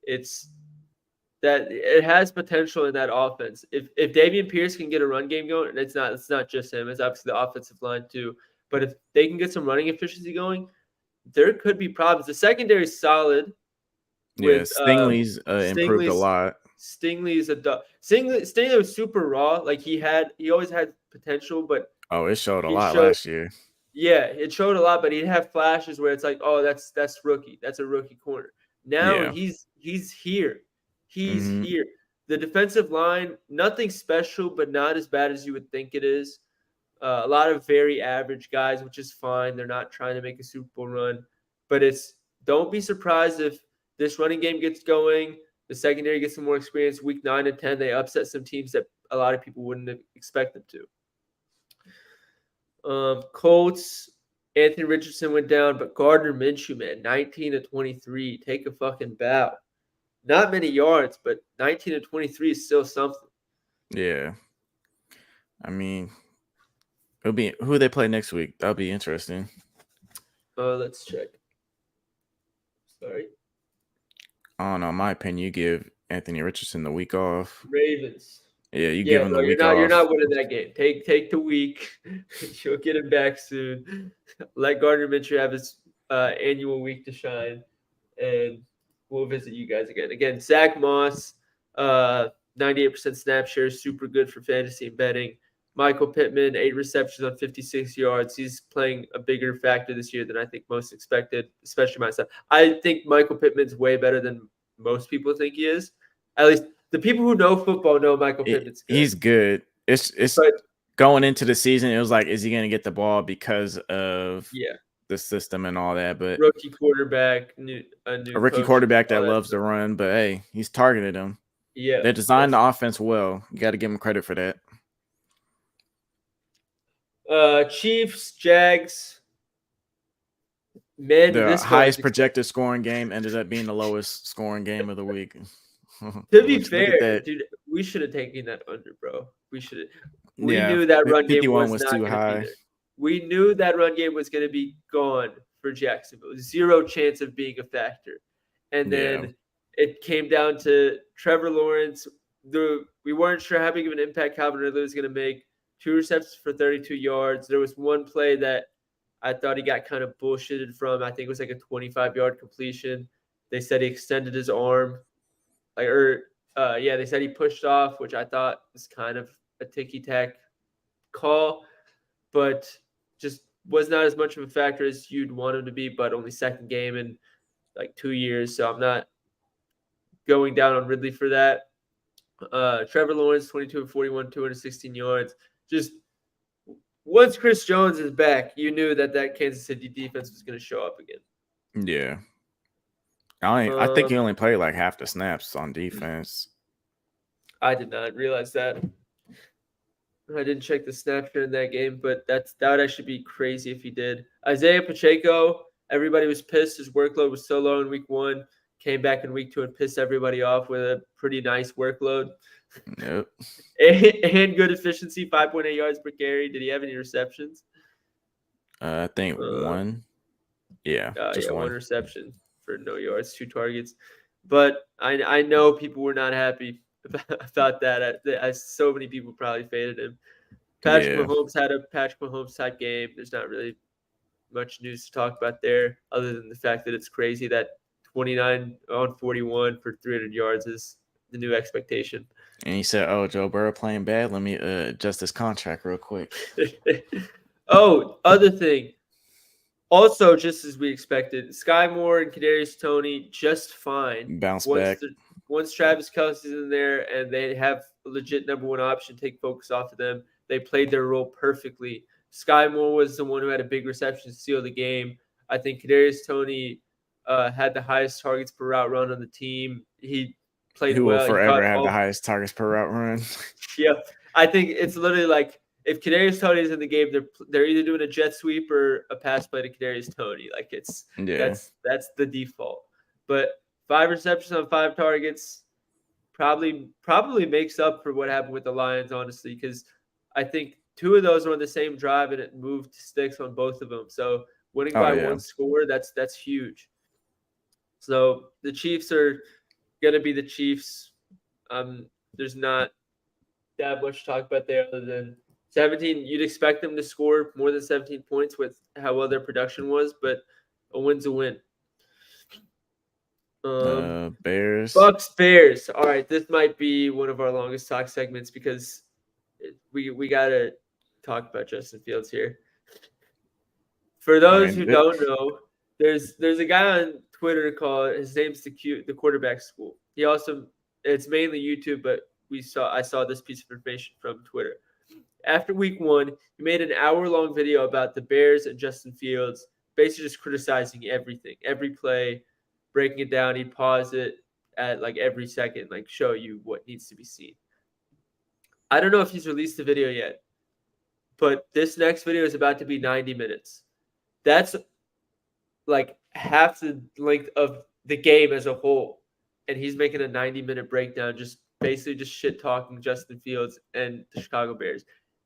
It's that it has potential in that offense. If Dameon Pierce can get a run game going, and it's not just him, it's obviously the offensive line too. But if they can get some running efficiency going, there could be problems. The secondary is solid. Yeah, With Stingley's improved a Stingley's lot. Stingley's Stingley was super raw. Like he always had potential, but Oh, it showed a he lot showed last year. yeah, it showed a lot, but he'd have flashes where it's like, oh, that's rookie. That's a rookie corner. Now Yeah. he's here. He's Hmm. here. The defensive line, nothing special, but not as bad as you would think it is. A lot of very average guys, which is fine. They're not trying to make a Super Bowl run, but don't be surprised if this running game gets going. The secondary gets some more experience. Week 9 and 10, they upset some teams that a lot of people wouldn't expect them to. Colts, Anthony Richardson went down, but Gardner Minshew, man, 19 to 23. Take a fucking bow. Not many yards, but 19 to 23 is still something. Yeah. I mean, it'll be who they play next week. That'll be interesting. Let's check. Sorry. I don't know. In my opinion, you give Anthony Richardson the week off. Ravens. Yeah, you give him bro, the week off. you're not winning that game. Take the week. You'll get him back soon. Let Gardner Minshew have his annual week to shine, and we'll visit you guys again. Again, Zach Moss, 98% snap share, super good for fantasy and betting. Michael Pittman, 8 receptions on 56 yards. He's playing a bigger factor this year than I think most expected, especially myself. I think Michael Pittman's way better than most people think he is. At least the people who know football know Michael Pittman's good. He's good. It's but going into the season. It was like, is he going to get the ball because of yeah, the system and all that? But rookie quarterback, a rookie quarterback that loves to run. But hey, he's targeted him. Yeah, they designed the offense well. You got to give him credit for that. Chiefs, Jags. Man, the highest projected scoring game ended up being the lowest scoring game of the week. To be fair, dude, we should have taken that under, bro. We should have. We knew that run game was not too going to high. be there. We knew that run game was going to be gone for Jacksonville. Zero chance of being a factor. And then it came down to Trevor Lawrence. We weren't sure how big of an impact Calvin Ridley was going to make. 2 receptions for 32 yards. There was one play that I thought he got kind of bullshitted from. I think it was like a 25-yard completion. They said he extended his arm. They said he pushed off, which I thought was kind of a ticky-tack call, but just was not as much of a factor as you'd want him to be, but only second game in like 2 years, so I'm not going down on Ridley for that. Trevor Lawrence, 22 of 41, 216 yards. Just once Chris Jones is back, you knew that Kansas City defense was going to show up again. Yeah. I think he only played like half the snaps on defense. I did not realize that. I didn't check the snap share in that game, but that would actually be crazy if he did. Isaiah Pacheco, everybody was pissed. His workload was so low in week 1. Came back in week 2 and pissed everybody off with a pretty nice workload. Yep. and good efficiency, 5.8 yards per carry. Did he have any receptions? I think one. Yeah, just one reception for no yards, 2 targets. But I know people were not happy about that. So many people probably faded him. Patrick Mahomes had a Patrick Mahomes type game. There's not really much news to talk about there, other than the fact that it's crazy that 29 on 41 for 300 yards is the new expectation. And he said, "Oh, Joe Burrow playing bad. Let me adjust his contract real quick." Other thing. Also, just as we expected, Sky Moore and Kadarius Toney just fine. Bounce back. Once Travis Kelce's in there and they have a legit number 1 option, take focus off of them. They played their role perfectly. Sky Moore was the one who had a big reception to seal the game. I think Kadarius Toney had the highest targets per route run on the team. He played well. Who will forever have the highest targets per route run. Yep. I think it's literally like if Kadarius Toney is in the game, they're either doing a jet sweep or a pass play to Kadarius Toney. Like that's the default. But 5 receptions on 5 targets probably makes up for what happened with the Lions, honestly, because I think 2 of those were on the same drive and it moved sticks on both of them. So winning by 1 score, that's huge. So the Chiefs are gonna be the Chiefs. There's not that much to talk about there other than 17. You'd expect them to score more than 17 points with how well their production was, but A win's a win. Bears. Bucks Bears. All right, this might be one of our longest talk segments because we gotta talk about Justin Fields here. For those who don't know, there's a guy on Twitter called, his name's the quarterback school. He also, it's mainly YouTube, but I saw this piece of information from Twitter. After week 1, he made an hour-long video about the Bears and Justin Fields, basically just criticizing everything, every play, breaking it down. He'd pause it at like every second, like show you what needs to be seen. I don't know if he's released the video yet, but this next video is about to be 90 minutes. That's like half the length of the game as a whole. And he's making a 90-minute breakdown, just basically just shit talking Justin Fields and the Chicago Bears.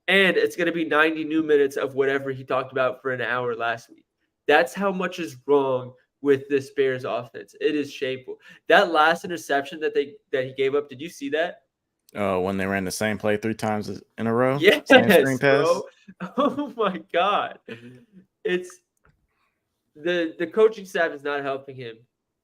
And it's going to be 90 new minutes of whatever he talked about for an hour last week. That's how much is wrong with this Bears offense. It is shameful. That last interception that he gave up, did you see that? Oh, when they ran the same play 3 times in a row? Yes, same screen pass? bro. Oh, my God. It's the coaching staff is not helping him.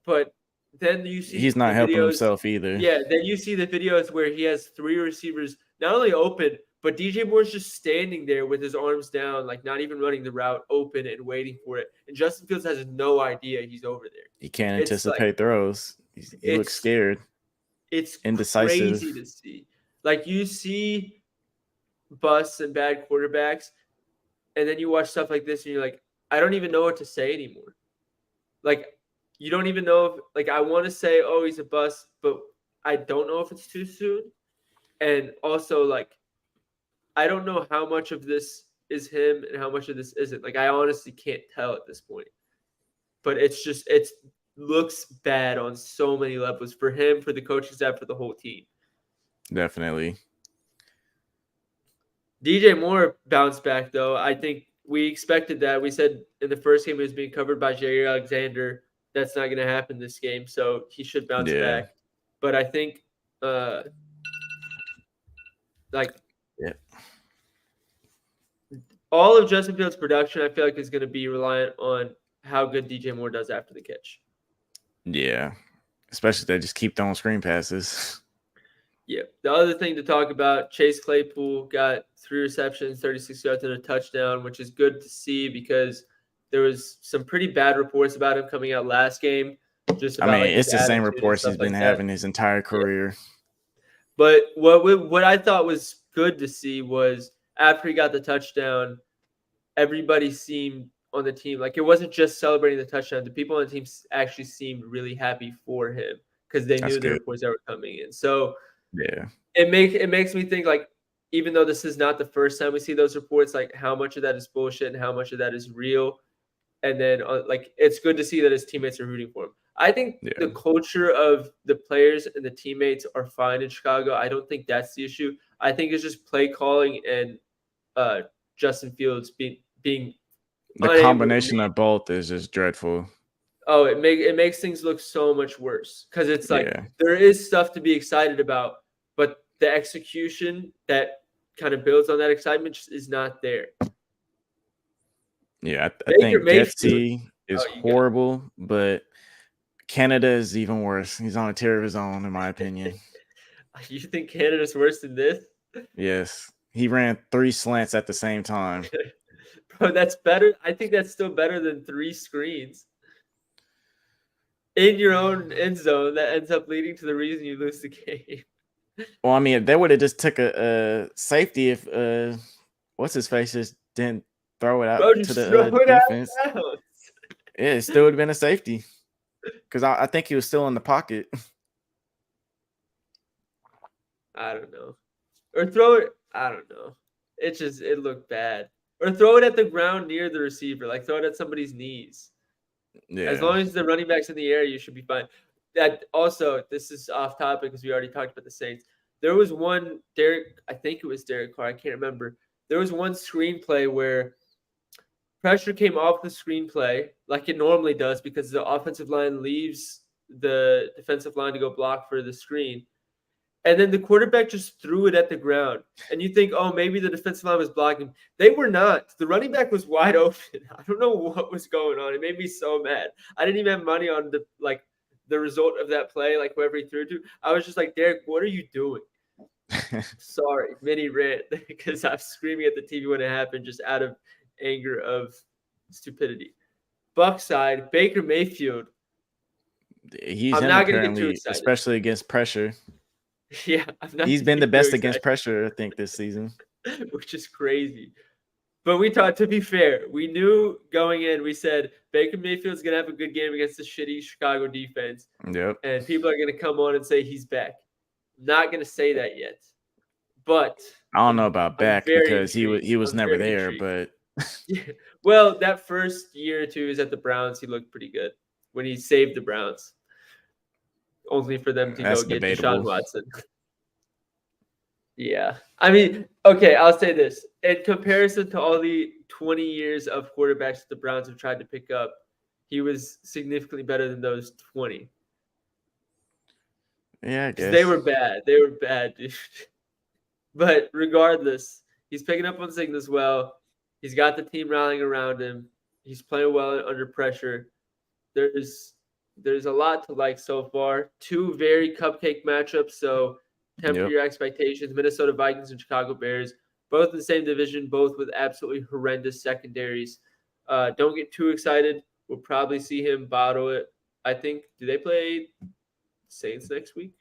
But then you see he's not helping himself either. Yeah, then you see the videos where he has 3 receivers not only open, but DJ Moore's just standing there with his arms down, like not even running the route, open and waiting for it. And Justin Fields has no idea he's over there. He can't anticipate throws. He looks scared. It's indecisive. Crazy to see. Like you see busts and bad quarterbacks, and then you watch stuff like this and you're like, I don't even know what to say anymore. Like, you don't even know if, like, I want to say, oh, he's a bust, but I don't know if it's too soon. And also, like, I don't know how much of this is him and how much of this isn't. Like, I honestly can't tell at this point. But it's just, it looks bad on so many levels for him, for the coaching staff, for the whole team. Definitely. DJ Moore bounced back, though. I think we expected that. We said in the first game he was being covered by Jair Alexander. That's not going to happen this game, so he should bounce back. But I think, all of Justin Fields' production, I feel like, is going to be reliant on how good DJ Moore does after the catch. Yeah, especially if they just keep throwing screen passes. Yeah. The other thing to talk about, Chase Claypool got 3 receptions, 36 yards, and a touchdown, which is good to see because there was some pretty bad reports about him coming out last game. Just about, it's the same reports he's been having his entire career. Yeah. But what I thought was good to see was after he got the touchdown, everybody seemed on the team, like it wasn't just celebrating the touchdown. The people on the team actually seemed really happy for him because they knew the reports that were coming in. So yeah, it makes me think, like, even though this is not the first time we see those reports, like how much of that is bullshit and how much of that is real. And then like it's good to see that his teammates are rooting for him. I think the culture of the players and the teammates are fine in Chicago. I don't think that's the issue. I think it's just play calling and Justin Fields being the combination of both is just dreadful. Oh, it makes things look so much worse because it's like there is stuff to be excited about, but the execution that kind of builds on that excitement just is not there. Yeah, I think Getsy is horrible, but Canada is even worse. He's on a tier of his own, in my opinion. You think Canada's worse than this? Yes. He ran 3 slants at the same time. Bro, that's better. I think that's still better than 3 screens in your own end zone that ends up leading to the reason you lose the game. Well, I mean, if they would have just took a safety if what's his face just didn't throw it out to the defense. Yeah, it still would have been a safety because I think he was still in the pocket. I don't know. Or throw it. I don't know. It looked bad. Or throw it at the ground near the receiver. Like throw it at somebody's knees. Yeah. As long as the running back's in the air, you should be fine. That also, this is off topic because we already talked about the Saints. There was one I think it was Derek Carr. I can't remember. There was one screenplay where pressure came off the screenplay like it normally does because the offensive line leaves the defensive line to go block for the screen. And then the quarterback just threw it at the ground. And you think, oh, maybe the defensive line was blocking. They were not. The running back was wide open. I don't know what was going on. It made me so mad. I didn't even have money on the result of that play, like whoever he threw to. I was just like, Derek, what are you doing? Sorry, mini rant because I'm screaming at the TV when it happened, just out of anger of stupidity. Buck side, Baker Mayfield. He's I'm him not going to get too apparently, excited. especially against pressure. Yeah, I'm not He's gonna been the get too best against excited, pressure, I think, this season. which is crazy. But we thought, to be fair, we knew going in, we said Baker Mayfield's going to have a good game against the shitty Chicago defense. Yep. And people are going to come on and say he's back. Not going to say that yet. But I don't know about I'm back very because he intrigued. was I'm never very there, intrigued. but Well, that first year or two is at the Browns, he looked pretty good when he saved the Browns. Only for them to that's go get debatable. Deshaun Watson. Yeah. I mean, okay, I'll say this. In comparison to all the 20 years of quarterbacks that the Browns have tried to pick up, he was significantly better than those 20. Yeah, I Because guess. they were bad. They were bad, dude. But regardless, he's picking up on things well. He's got the team rallying around him. He's playing well under pressure. There's a lot to like so far. Two very cupcake matchups, so temper Yep. your expectations. Minnesota Vikings and Chicago Bears, both in the same division, both with absolutely horrendous secondaries. Don't get too excited. We'll probably see him bottle it. I think, do they play Saints next week?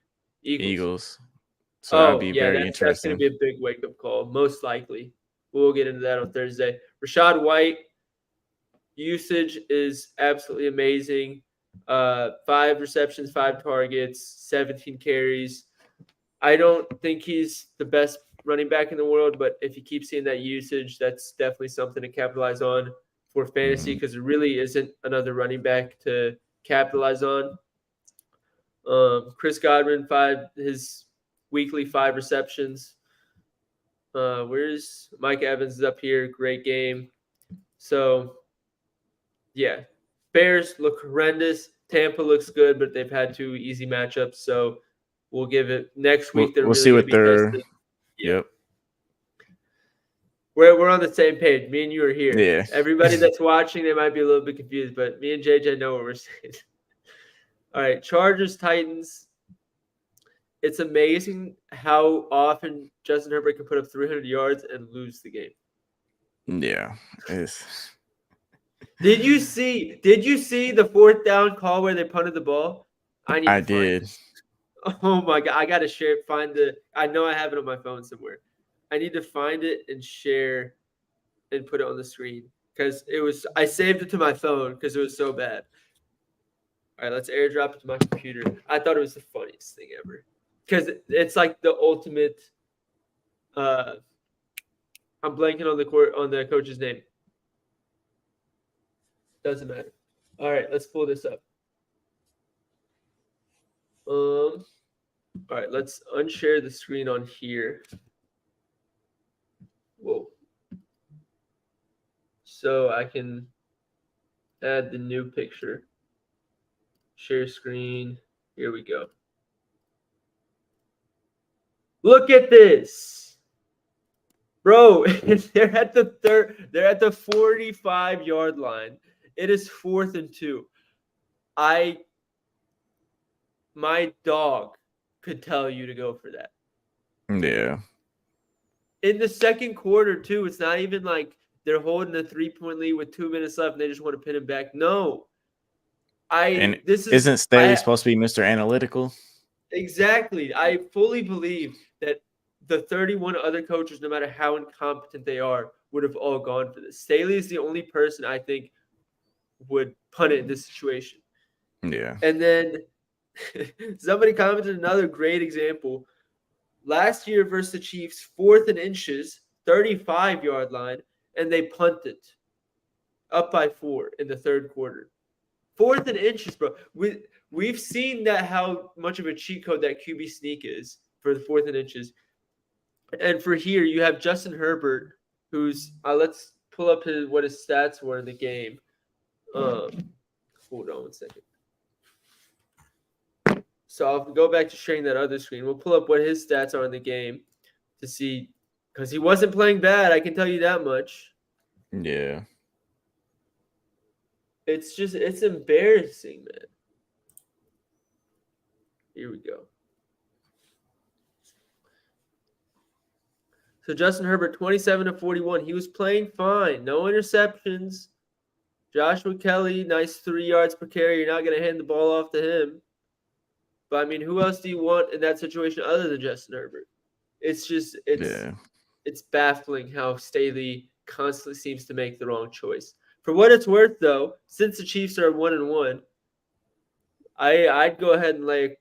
Eagles. So that would Oh, be yeah, very that's going to interesting. be a big wake-up call, most likely. We'll get into that on Thursday. Rashad White, usage is absolutely amazing. 5 receptions, 5 targets, 17 carries. I don't think he's the best running back in the world, but if you keep seeing that usage, that's definitely something to capitalize on for fantasy because there really isn't another running back to capitalize on. Chris Godwin, his weekly 5 receptions. Where's Mike Evans is up here? Great game. So, yeah, Bears look horrendous. Tampa looks good, but they've had 2 easy matchups. So we'll give it next week. They're We'll really see going to what be they're. tested. Yeah. Yep. We're on the same page. Me and you are here. Yeah. Everybody that's watching, they might be a little bit confused, but me and JJ know what we're saying. All right, Chargers, Titans. It's amazing how often Justin Herbert can put up 300 yards and lose the game. Yeah. Did you see the 4th down call where they punted the ball? I did. Oh my god, I gotta share it. I know I have it on my phone somewhere. I need to find it and share and put it on the screen because I saved it to my phone because it was so bad. All right, let's airdrop it to my computer. I thought it was the funniest thing ever because it's like the ultimate. I'm blanking on the coach's name. Doesn't matter. All right, let's pull this up. All right, let's unshare the screen on here. Whoa. So I can add the new picture. Share screen. Here we go. Look at this. Bro, they're at the 45-yard line. It is 4th and 2. My dog could tell you to go for that. Yeah. In the second quarter, too, it's not even like they're holding a 3-point lead with 2 minutes left and they just want to pin him back. No. Isn't Staley supposed to be Mr. Analytical? Exactly. I fully believe that the 31 other coaches, no matter how incompetent they are, would have all gone for this. Staley is the only person I think would punt it in this situation. Yeah. And then somebody commented another great example. Last year versus the Chiefs, 4th and inches, 35-yard line, and they punted up by 4 in the 3rd quarter. 4th and inches, bro. We've seen that how much of a cheat code that QB sneak is for the 4th and inches. And for here, you have Justin Herbert, who's let's pull up what his stats were in the game. Hold on 1 second. So I'll go back to sharing that other screen. We'll pull up what his stats are in the game to see, because he wasn't playing bad. I can tell you that much. Yeah. It's embarrassing, man. Here we go. So Justin Herbert, 27 to 41. He was playing fine. No interceptions. Joshua Kelly, nice 3 yards per carry. You're not going to hand the ball off to him. But, I mean, who else do you want in that situation other than Justin Herbert? It's baffling how Staley constantly seems to make the wrong choice. For what it's worth, though, since the Chiefs are 1-1, I'd go ahead and lay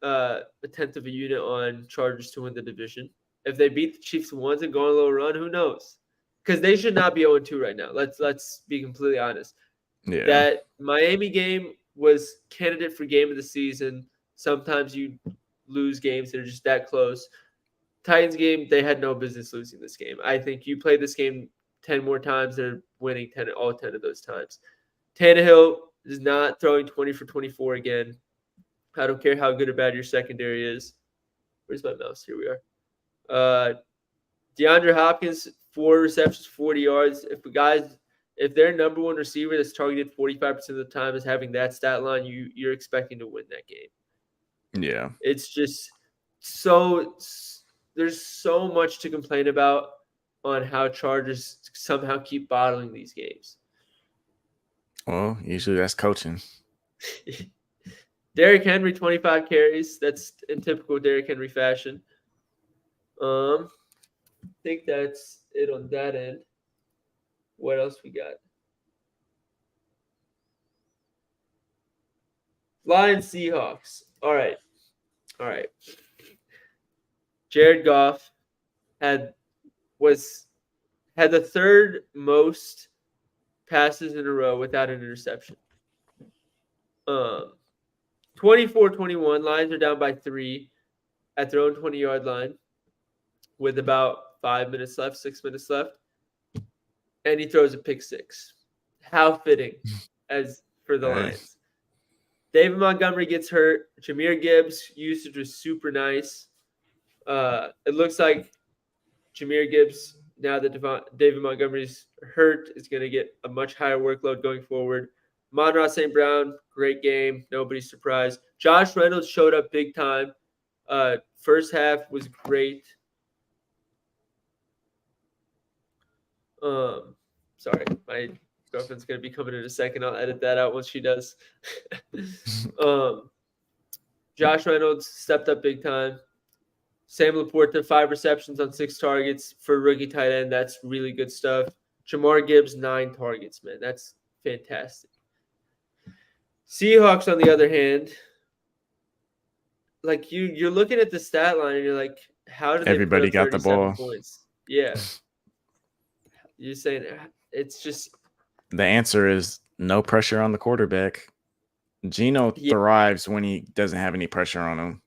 a tenth of a unit on Chargers to win the division. If they beat the Chiefs once and go on a little run, who knows? Because they should not be 0-2 right now. Let's be completely honest. Yeah. That Miami game was candidate for game of the season. Sometimes you lose games that are just that close. Titans game, they had no business losing this game. I think you play this game 10 more times, they're winning all 10 of those times. Tannehill is not throwing 20 for 24 again. I don't care how good or bad your secondary is. Where's my mouse? Here we are. DeAndre Hopkins, 4 receptions, 40 yards. If their number one receiver that's targeted 45% of the time is having that stat line, you're expecting to win that game. Yeah. It's just there's so much to complain about on how Chargers somehow keep bottling these games. Well, usually that's coaching. Derrick Henry, 25 carries. That's in typical Derrick Henry fashion. I think that's it on that end. What else we got? Lions Seahawks. All right. Jared Goff had the third most passes in a row without an interception. 24-21. Lions are down by 3 at their own 20-yard line with about 6 minutes left. And he throws a pick six. How fitting as for the Lions. David Montgomery gets hurt. Jahmyr Gibbs' usage was super nice. It looks like Jahmyr Gibbs, now that David Montgomery's hurt, is going to get a much higher workload going forward. Monroe St. Brown, great game. Nobody's surprised. Josh Reynolds showed up big time. First half was great. Sorry, my girlfriend's going to be coming in a second. I'll edit that out once she does. Josh Reynolds stepped up big time. Sam Laporta, 5 receptions on 6 targets for rookie tight end. That's really good stuff. Jahmyr Gibbs, 9 targets, man. That's fantastic. Seahawks, on the other hand, like you're looking at the stat line and you're like, how did everybody they put up got the ball? Points? Yeah. You're saying it's just the answer is no pressure on the quarterback. Geno thrives when he doesn't have any pressure on him.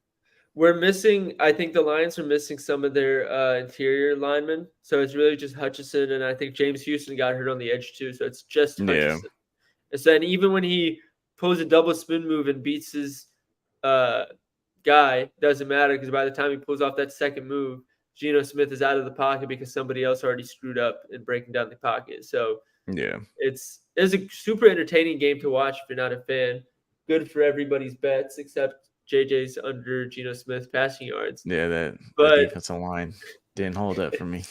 I think the Lions are missing some of their interior linemen. So it's really just Hutchinson, and I think James Houston got hurt on the edge too. So it's just Hutchinson. Yeah. And so, and even when he pulls a double spin move and beats his guy, doesn't matter because by the time he pulls off that second move, Geno Smith is out of the pocket because somebody else already screwed up in breaking down the pocket. So yeah, it's a super entertaining game to watch if you're not a fan. Good for everybody's bets except JJ's under Geno Smith passing yards. Yeah, that defensive line didn't hold up for me.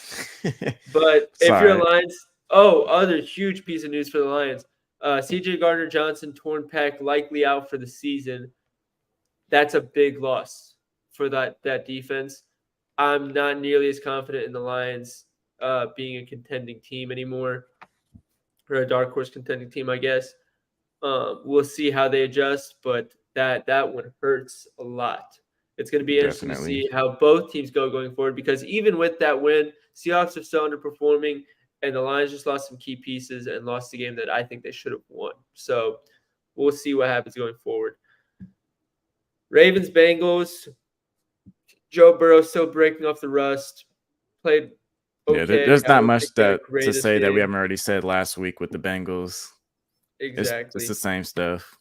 But if you're a Lions, other huge piece of news for the Lions. CJ Gardner-Johnson, torn pec, likely out for the season. That's a big loss for that defense. I'm not nearly as confident in the Lions being a contending team anymore, or a dark horse contending team, I guess. We'll see how they adjust, but that one hurts a lot. It's going to be interesting to see how both teams go going forward because even with that win, Seahawks are still underperforming, and the Lions just lost some key pieces and lost the game that I think they should have won. So we'll see what happens going forward. Ravens, Bengals, Joe Burrow still breaking off the rust. Played okay. Yeah, there's not much to say that we haven't already said last week with the Bengals. Exactly. It's the same stuff.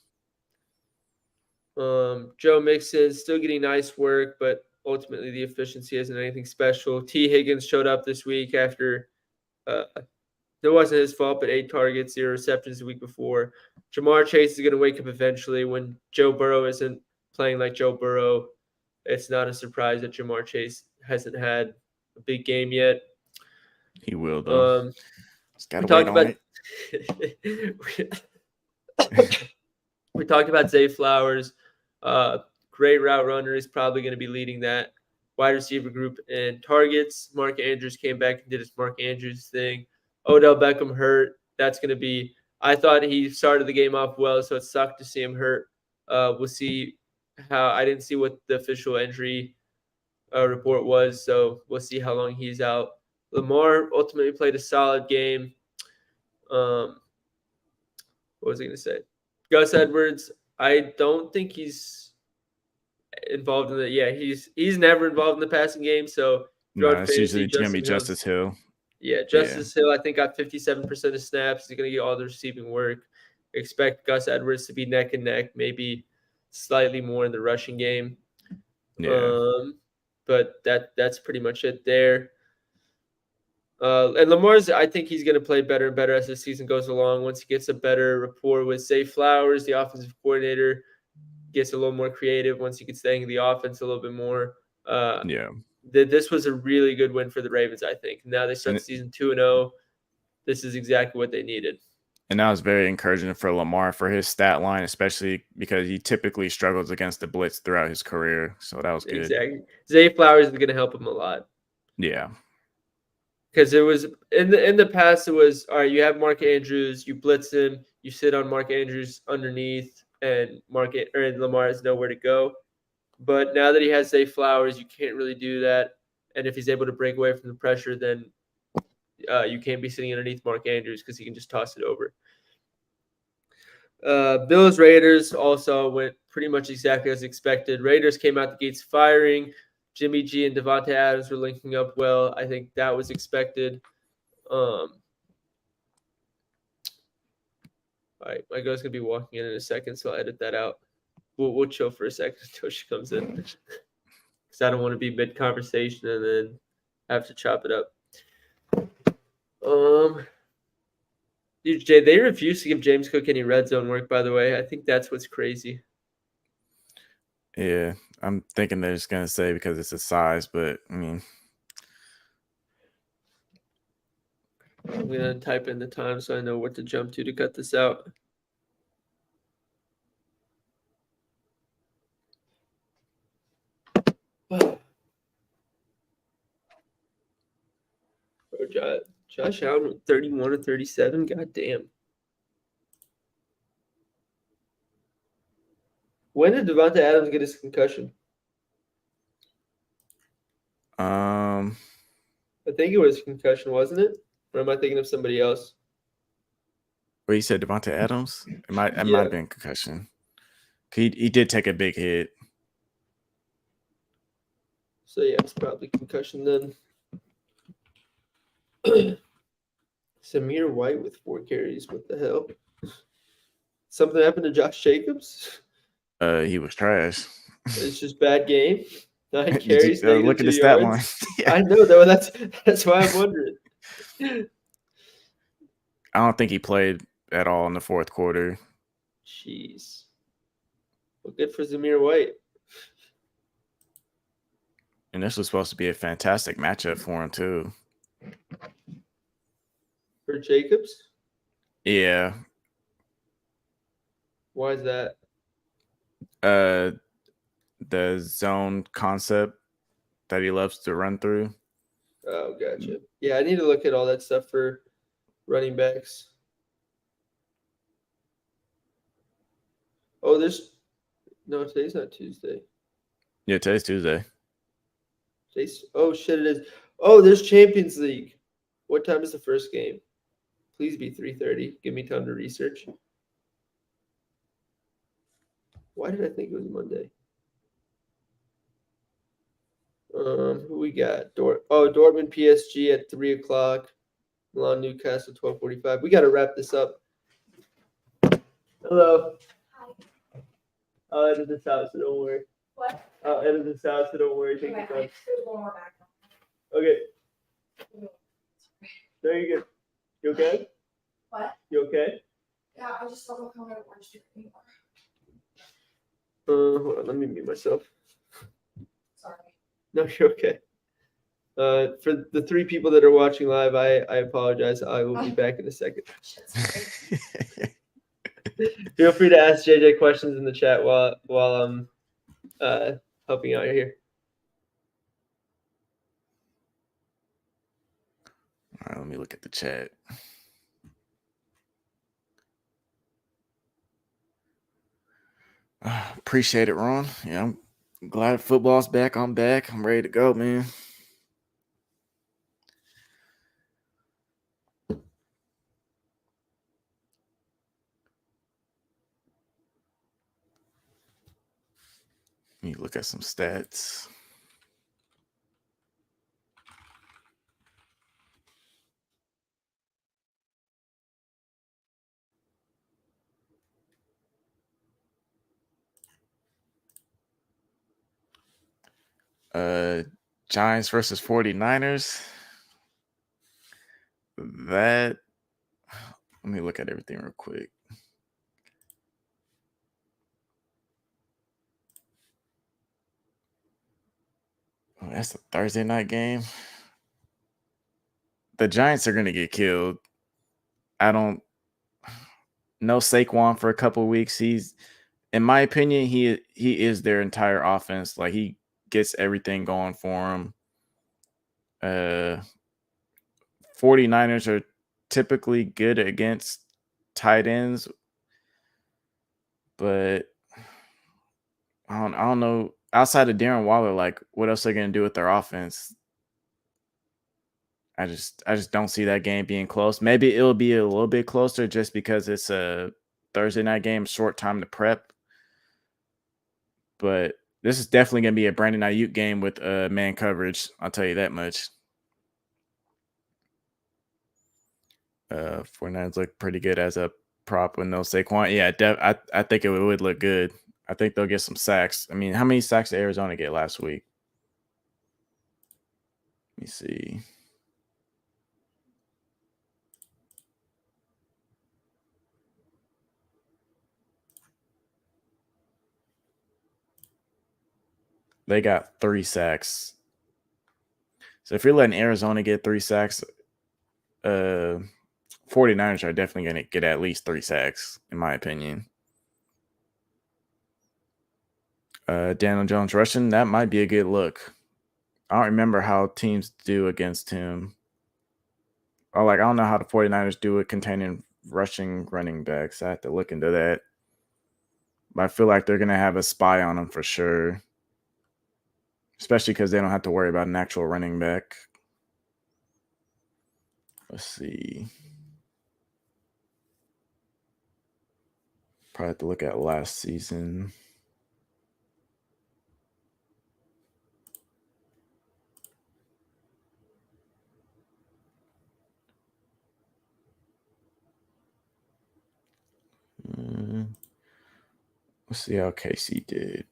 Joe Mixon still getting nice work, but ultimately the efficiency isn't anything special. T. Higgins showed up this week after it wasn't his fault, but 8 targets, 0 receptions the week before. Jamar Chase is going to wake up eventually when Joe Burrow isn't playing like Joe Burrow. It's not a surprise that Jamar Chase hasn't had a big game yet. He will, though. Just got to wait on it. We talked about Zay Flowers. Great route runner. Is probably going to be leading that wide receiver group in targets. Mark Andrews came back and did his Mark Andrews thing. Odell Beckham hurt. That's going to be – I thought he started the game off well, so it sucked to see him hurt. We'll see how – I didn't see what the official injury report was, so we'll see how long he's out. Lamar ultimately played a solid game. What was I going to say? Gus Edwards, I don't think he's involved in the – yeah, he's never involved in the passing game, so no, it's usually going to be Justice Hill. Yeah, Justice Hill, I think, got 57% of snaps. He's going to get all the receiving work. Expect Gus Edwards to be neck and neck, maybe slightly more in the rushing game. Yeah. But that's pretty much it there. And Lamar's, I think he's going to play better and better as the season goes along. Once he gets a better rapport with Zay Flowers, the offensive coordinator, gets a little more creative once he gets the hang of the offense a little bit more. Yeah. This was a really good win for the Ravens, I think. Now they start the season 2-0. This is exactly what they needed. And that was very encouraging for Lamar for his stat line, especially because he typically struggles against the blitz throughout his career. So that was good. Exactly. Zay Flowers is going to help him a lot. Yeah. Because it was in the past, it was all right. You have Mark Andrews, you blitz him, you sit on Mark Andrews underneath, and Lamar has nowhere to go. But now that he has Zay Flowers, you can't really do that. And if he's able to break away from the pressure, then you can't be sitting underneath Mark Andrews because he can just toss it over. Bills Raiders also went pretty much exactly as expected. Raiders came out the gates firing. Jimmy G and Devontae Adams were linking up well. I think that was expected. All right, my girl's gonna be walking in a second, so I'll edit that out. We'll chill for a second until she comes in, because I don't want to be mid conversation and then have to chop it up. Dude, Jay, they refuse to give James Cook any red zone work. By the way, I think that's what's crazy. Yeah, I'm thinking they're just gonna say because it's a size, but I mean, I'm gonna type in the time so I know what to jump to cut this out. Bro, Josh Allen 31 or 37. God damn. When did Devontae Adams get his concussion? I think it was concussion, wasn't it? Or am I thinking of somebody else? Well, you said Devontae Adams? It might have been concussion. He did take a big hit. So yeah, it's probably concussion then. Samir White with 4 carries. What the hell? Something happened to Josh Jacobs? He was trash. It's just bad game. 9 carries. Look at the stat line. Yeah. I know though. That's why I'm wondering. I don't think he played at all in the fourth quarter. Jeez. Well, good for Zamir White. And this was supposed to be a fantastic matchup for him too. For Jacobs? Yeah. Why is that? The zone concept that he loves to run through. Oh, gotcha. Yeah, I need to look at all that stuff for running backs. Oh, today's not Tuesday. Yeah, today's Tuesday. Oh, shit, it is. Oh, there's Champions League. What time is the first game? Please be 3:30. Give me time to research. Why did I think it was Monday? Who we got? Dortmund PSG at 3 o'clock. Milan Newcastle 12:45. We got to wrap this up. Hello. Hi. I'll edit this out, so don't worry. What? I'll edit this out, so don't worry. Take your Okay, time. there's one more back. Okay. No, you're good. You okay? What? You okay? Yeah, I just don't know how to watch it anymore. Hold on, let me mute myself. Sorry. No, you're okay. For the 3 people that are watching live, I apologize. I will be back in a second. Shit, sorry. Feel free to ask JJ questions in the chat while I'm helping out here. All right, let me look at the chat. Appreciate it, Ron. Yeah, I'm glad football's back. I'm back. I'm ready to go, man. Let me look at some stats. Giants versus 49ers. Let me look at everything real quick. Oh, that's a Thursday night game. The Giants are going to get killed. I don't know Saquon for a couple of weeks. He's, in my opinion, he is their entire offense. Like, he gets everything going for him. 49ers are typically good against tight ends, but I don't know. Outside of Darren Waller, like, what else are they going to do with their offense? I just don't see that game being close. Maybe it'll be a little bit closer just because it's a Thursday night game, short time to prep. But this is definitely going to be a Brandon Ayuk game with man coverage. I'll tell you that much. 49ers look pretty good as a prop with no Saquon. Yeah, I think it would look good. I think they'll get some sacks. I mean, how many sacks did Arizona get last week? Let me see. They got 3 sacks. So if you're letting Arizona get 3 sacks, 49ers are definitely going to get at least 3 sacks, in my opinion. Daniel Jones rushing, that might be a good look. I don't remember how teams do against him. I don't know how the 49ers do it containing rushing running backs. I have to look into that. But I feel like they're going to have a spy on him for sure. Especially because they don't have to worry about an actual running back. Let's see. Probably have to look at last season. Let's see how KC did.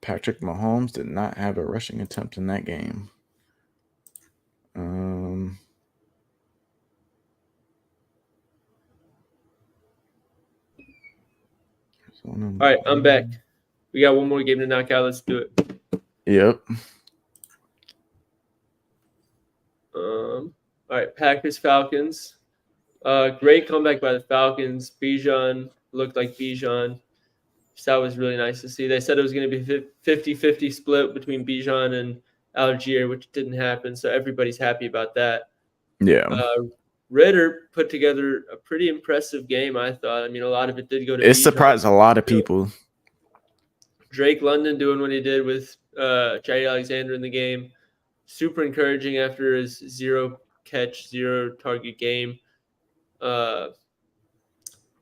Patrick Mahomes did not have a rushing attempt in that game. All right, I'm back. We got one more game to knock out. Let's do it. Yep. All right, Packers, Falcons. Great comeback by the Falcons. Bijan looked like Bijan. So that was really nice to see. They said it was going to be 50-50 split between Bijan and Algier, which didn't happen. So everybody's happy about that. Yeah. Ritter put together a pretty impressive game, I thought. I mean, a lot of it did go to It Bijan. surprised a lot of people. Drake London doing what he did with Jair Alexander in the game. Super encouraging after his 0-catch, 0-target game.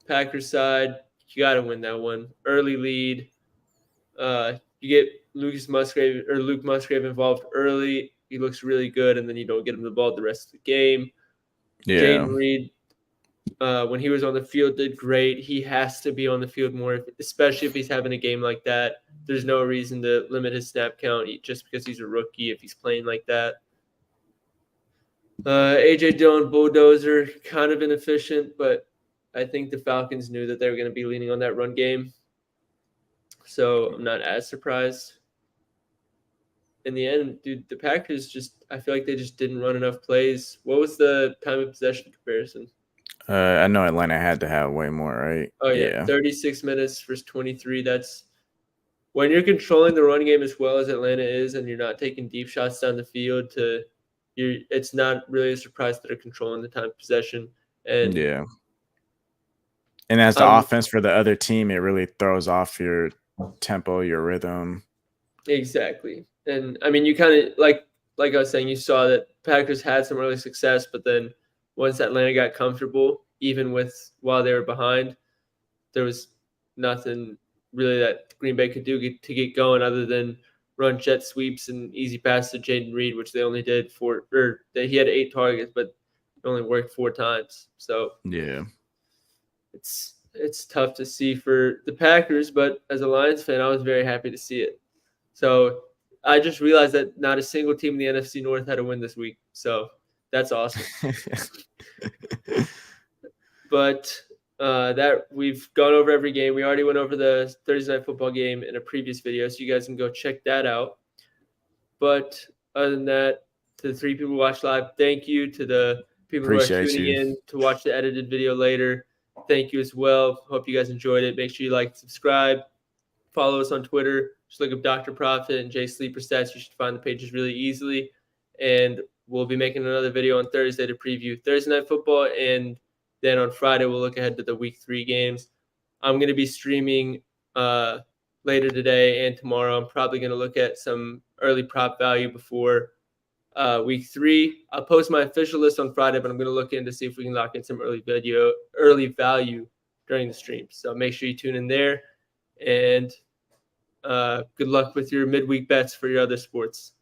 Packers side, you got to win that one. Early lead. You get Luke Musgrave involved early. He looks really good, and then you don't get him the ball the rest of the game. Yeah. Jayden Reed when he was on the field, did great. He has to be on the field more, especially if he's having a game like that. There's no reason to limit his snap count just because he's a rookie if he's playing like that. A.J. Dillon, bulldozer, kind of inefficient, but I think the Falcons knew that they were going to be leaning on that run game. So I'm not as surprised. In the end, dude, the Packers I feel like they just didn't run enough plays. What was the time of possession comparison? I know Atlanta had to have way more, right? Oh, yeah. 36 minutes versus 23. That's when you're controlling the run game as well as Atlanta is, and you're not taking deep shots down the field it's not really a surprise that they're controlling the time of possession. And yeah. And as the offense for the other team, it really throws off your tempo, your rhythm. Exactly. And I mean, you kind of like I was saying, you saw that Packers had some early success, but then once Atlanta got comfortable, even while they were behind, there was nothing really that Green Bay could do to get going other than run jet sweeps and easy passes to Jaden Reed, which they only did he had 8 targets, but it only worked 4 times. So yeah, it's tough to see for the Packers, but as a Lions fan, I was very happy to see it. So I just realized that not a single team in the NFC North had a win this week. So that's awesome. But that we've gone over every game. We already went over the Thursday Night Football game in a previous video, so you guys can go check that out. But other than that, to the 3 people who watched live, thank you. To the people who are tuning in to watch the edited video later, thank you as well. Hope you guys enjoyed it. Make sure you like and subscribe. Follow us on Twitter. Just look up Dr. Profit and Jay Sleeper Stats. You should find the pages really easily. And we'll be making another video on Thursday to preview Thursday Night Football. And then on Friday, we'll look ahead to the Week 3 games. I'm going to be streaming later today and tomorrow. I'm probably going to look at some early prop value before Week 3. I'll post my official list on Friday, but I'm going to look in to see if we can lock in some early value during the stream. So make sure you tune in there. And good luck with your midweek bets for your other sports.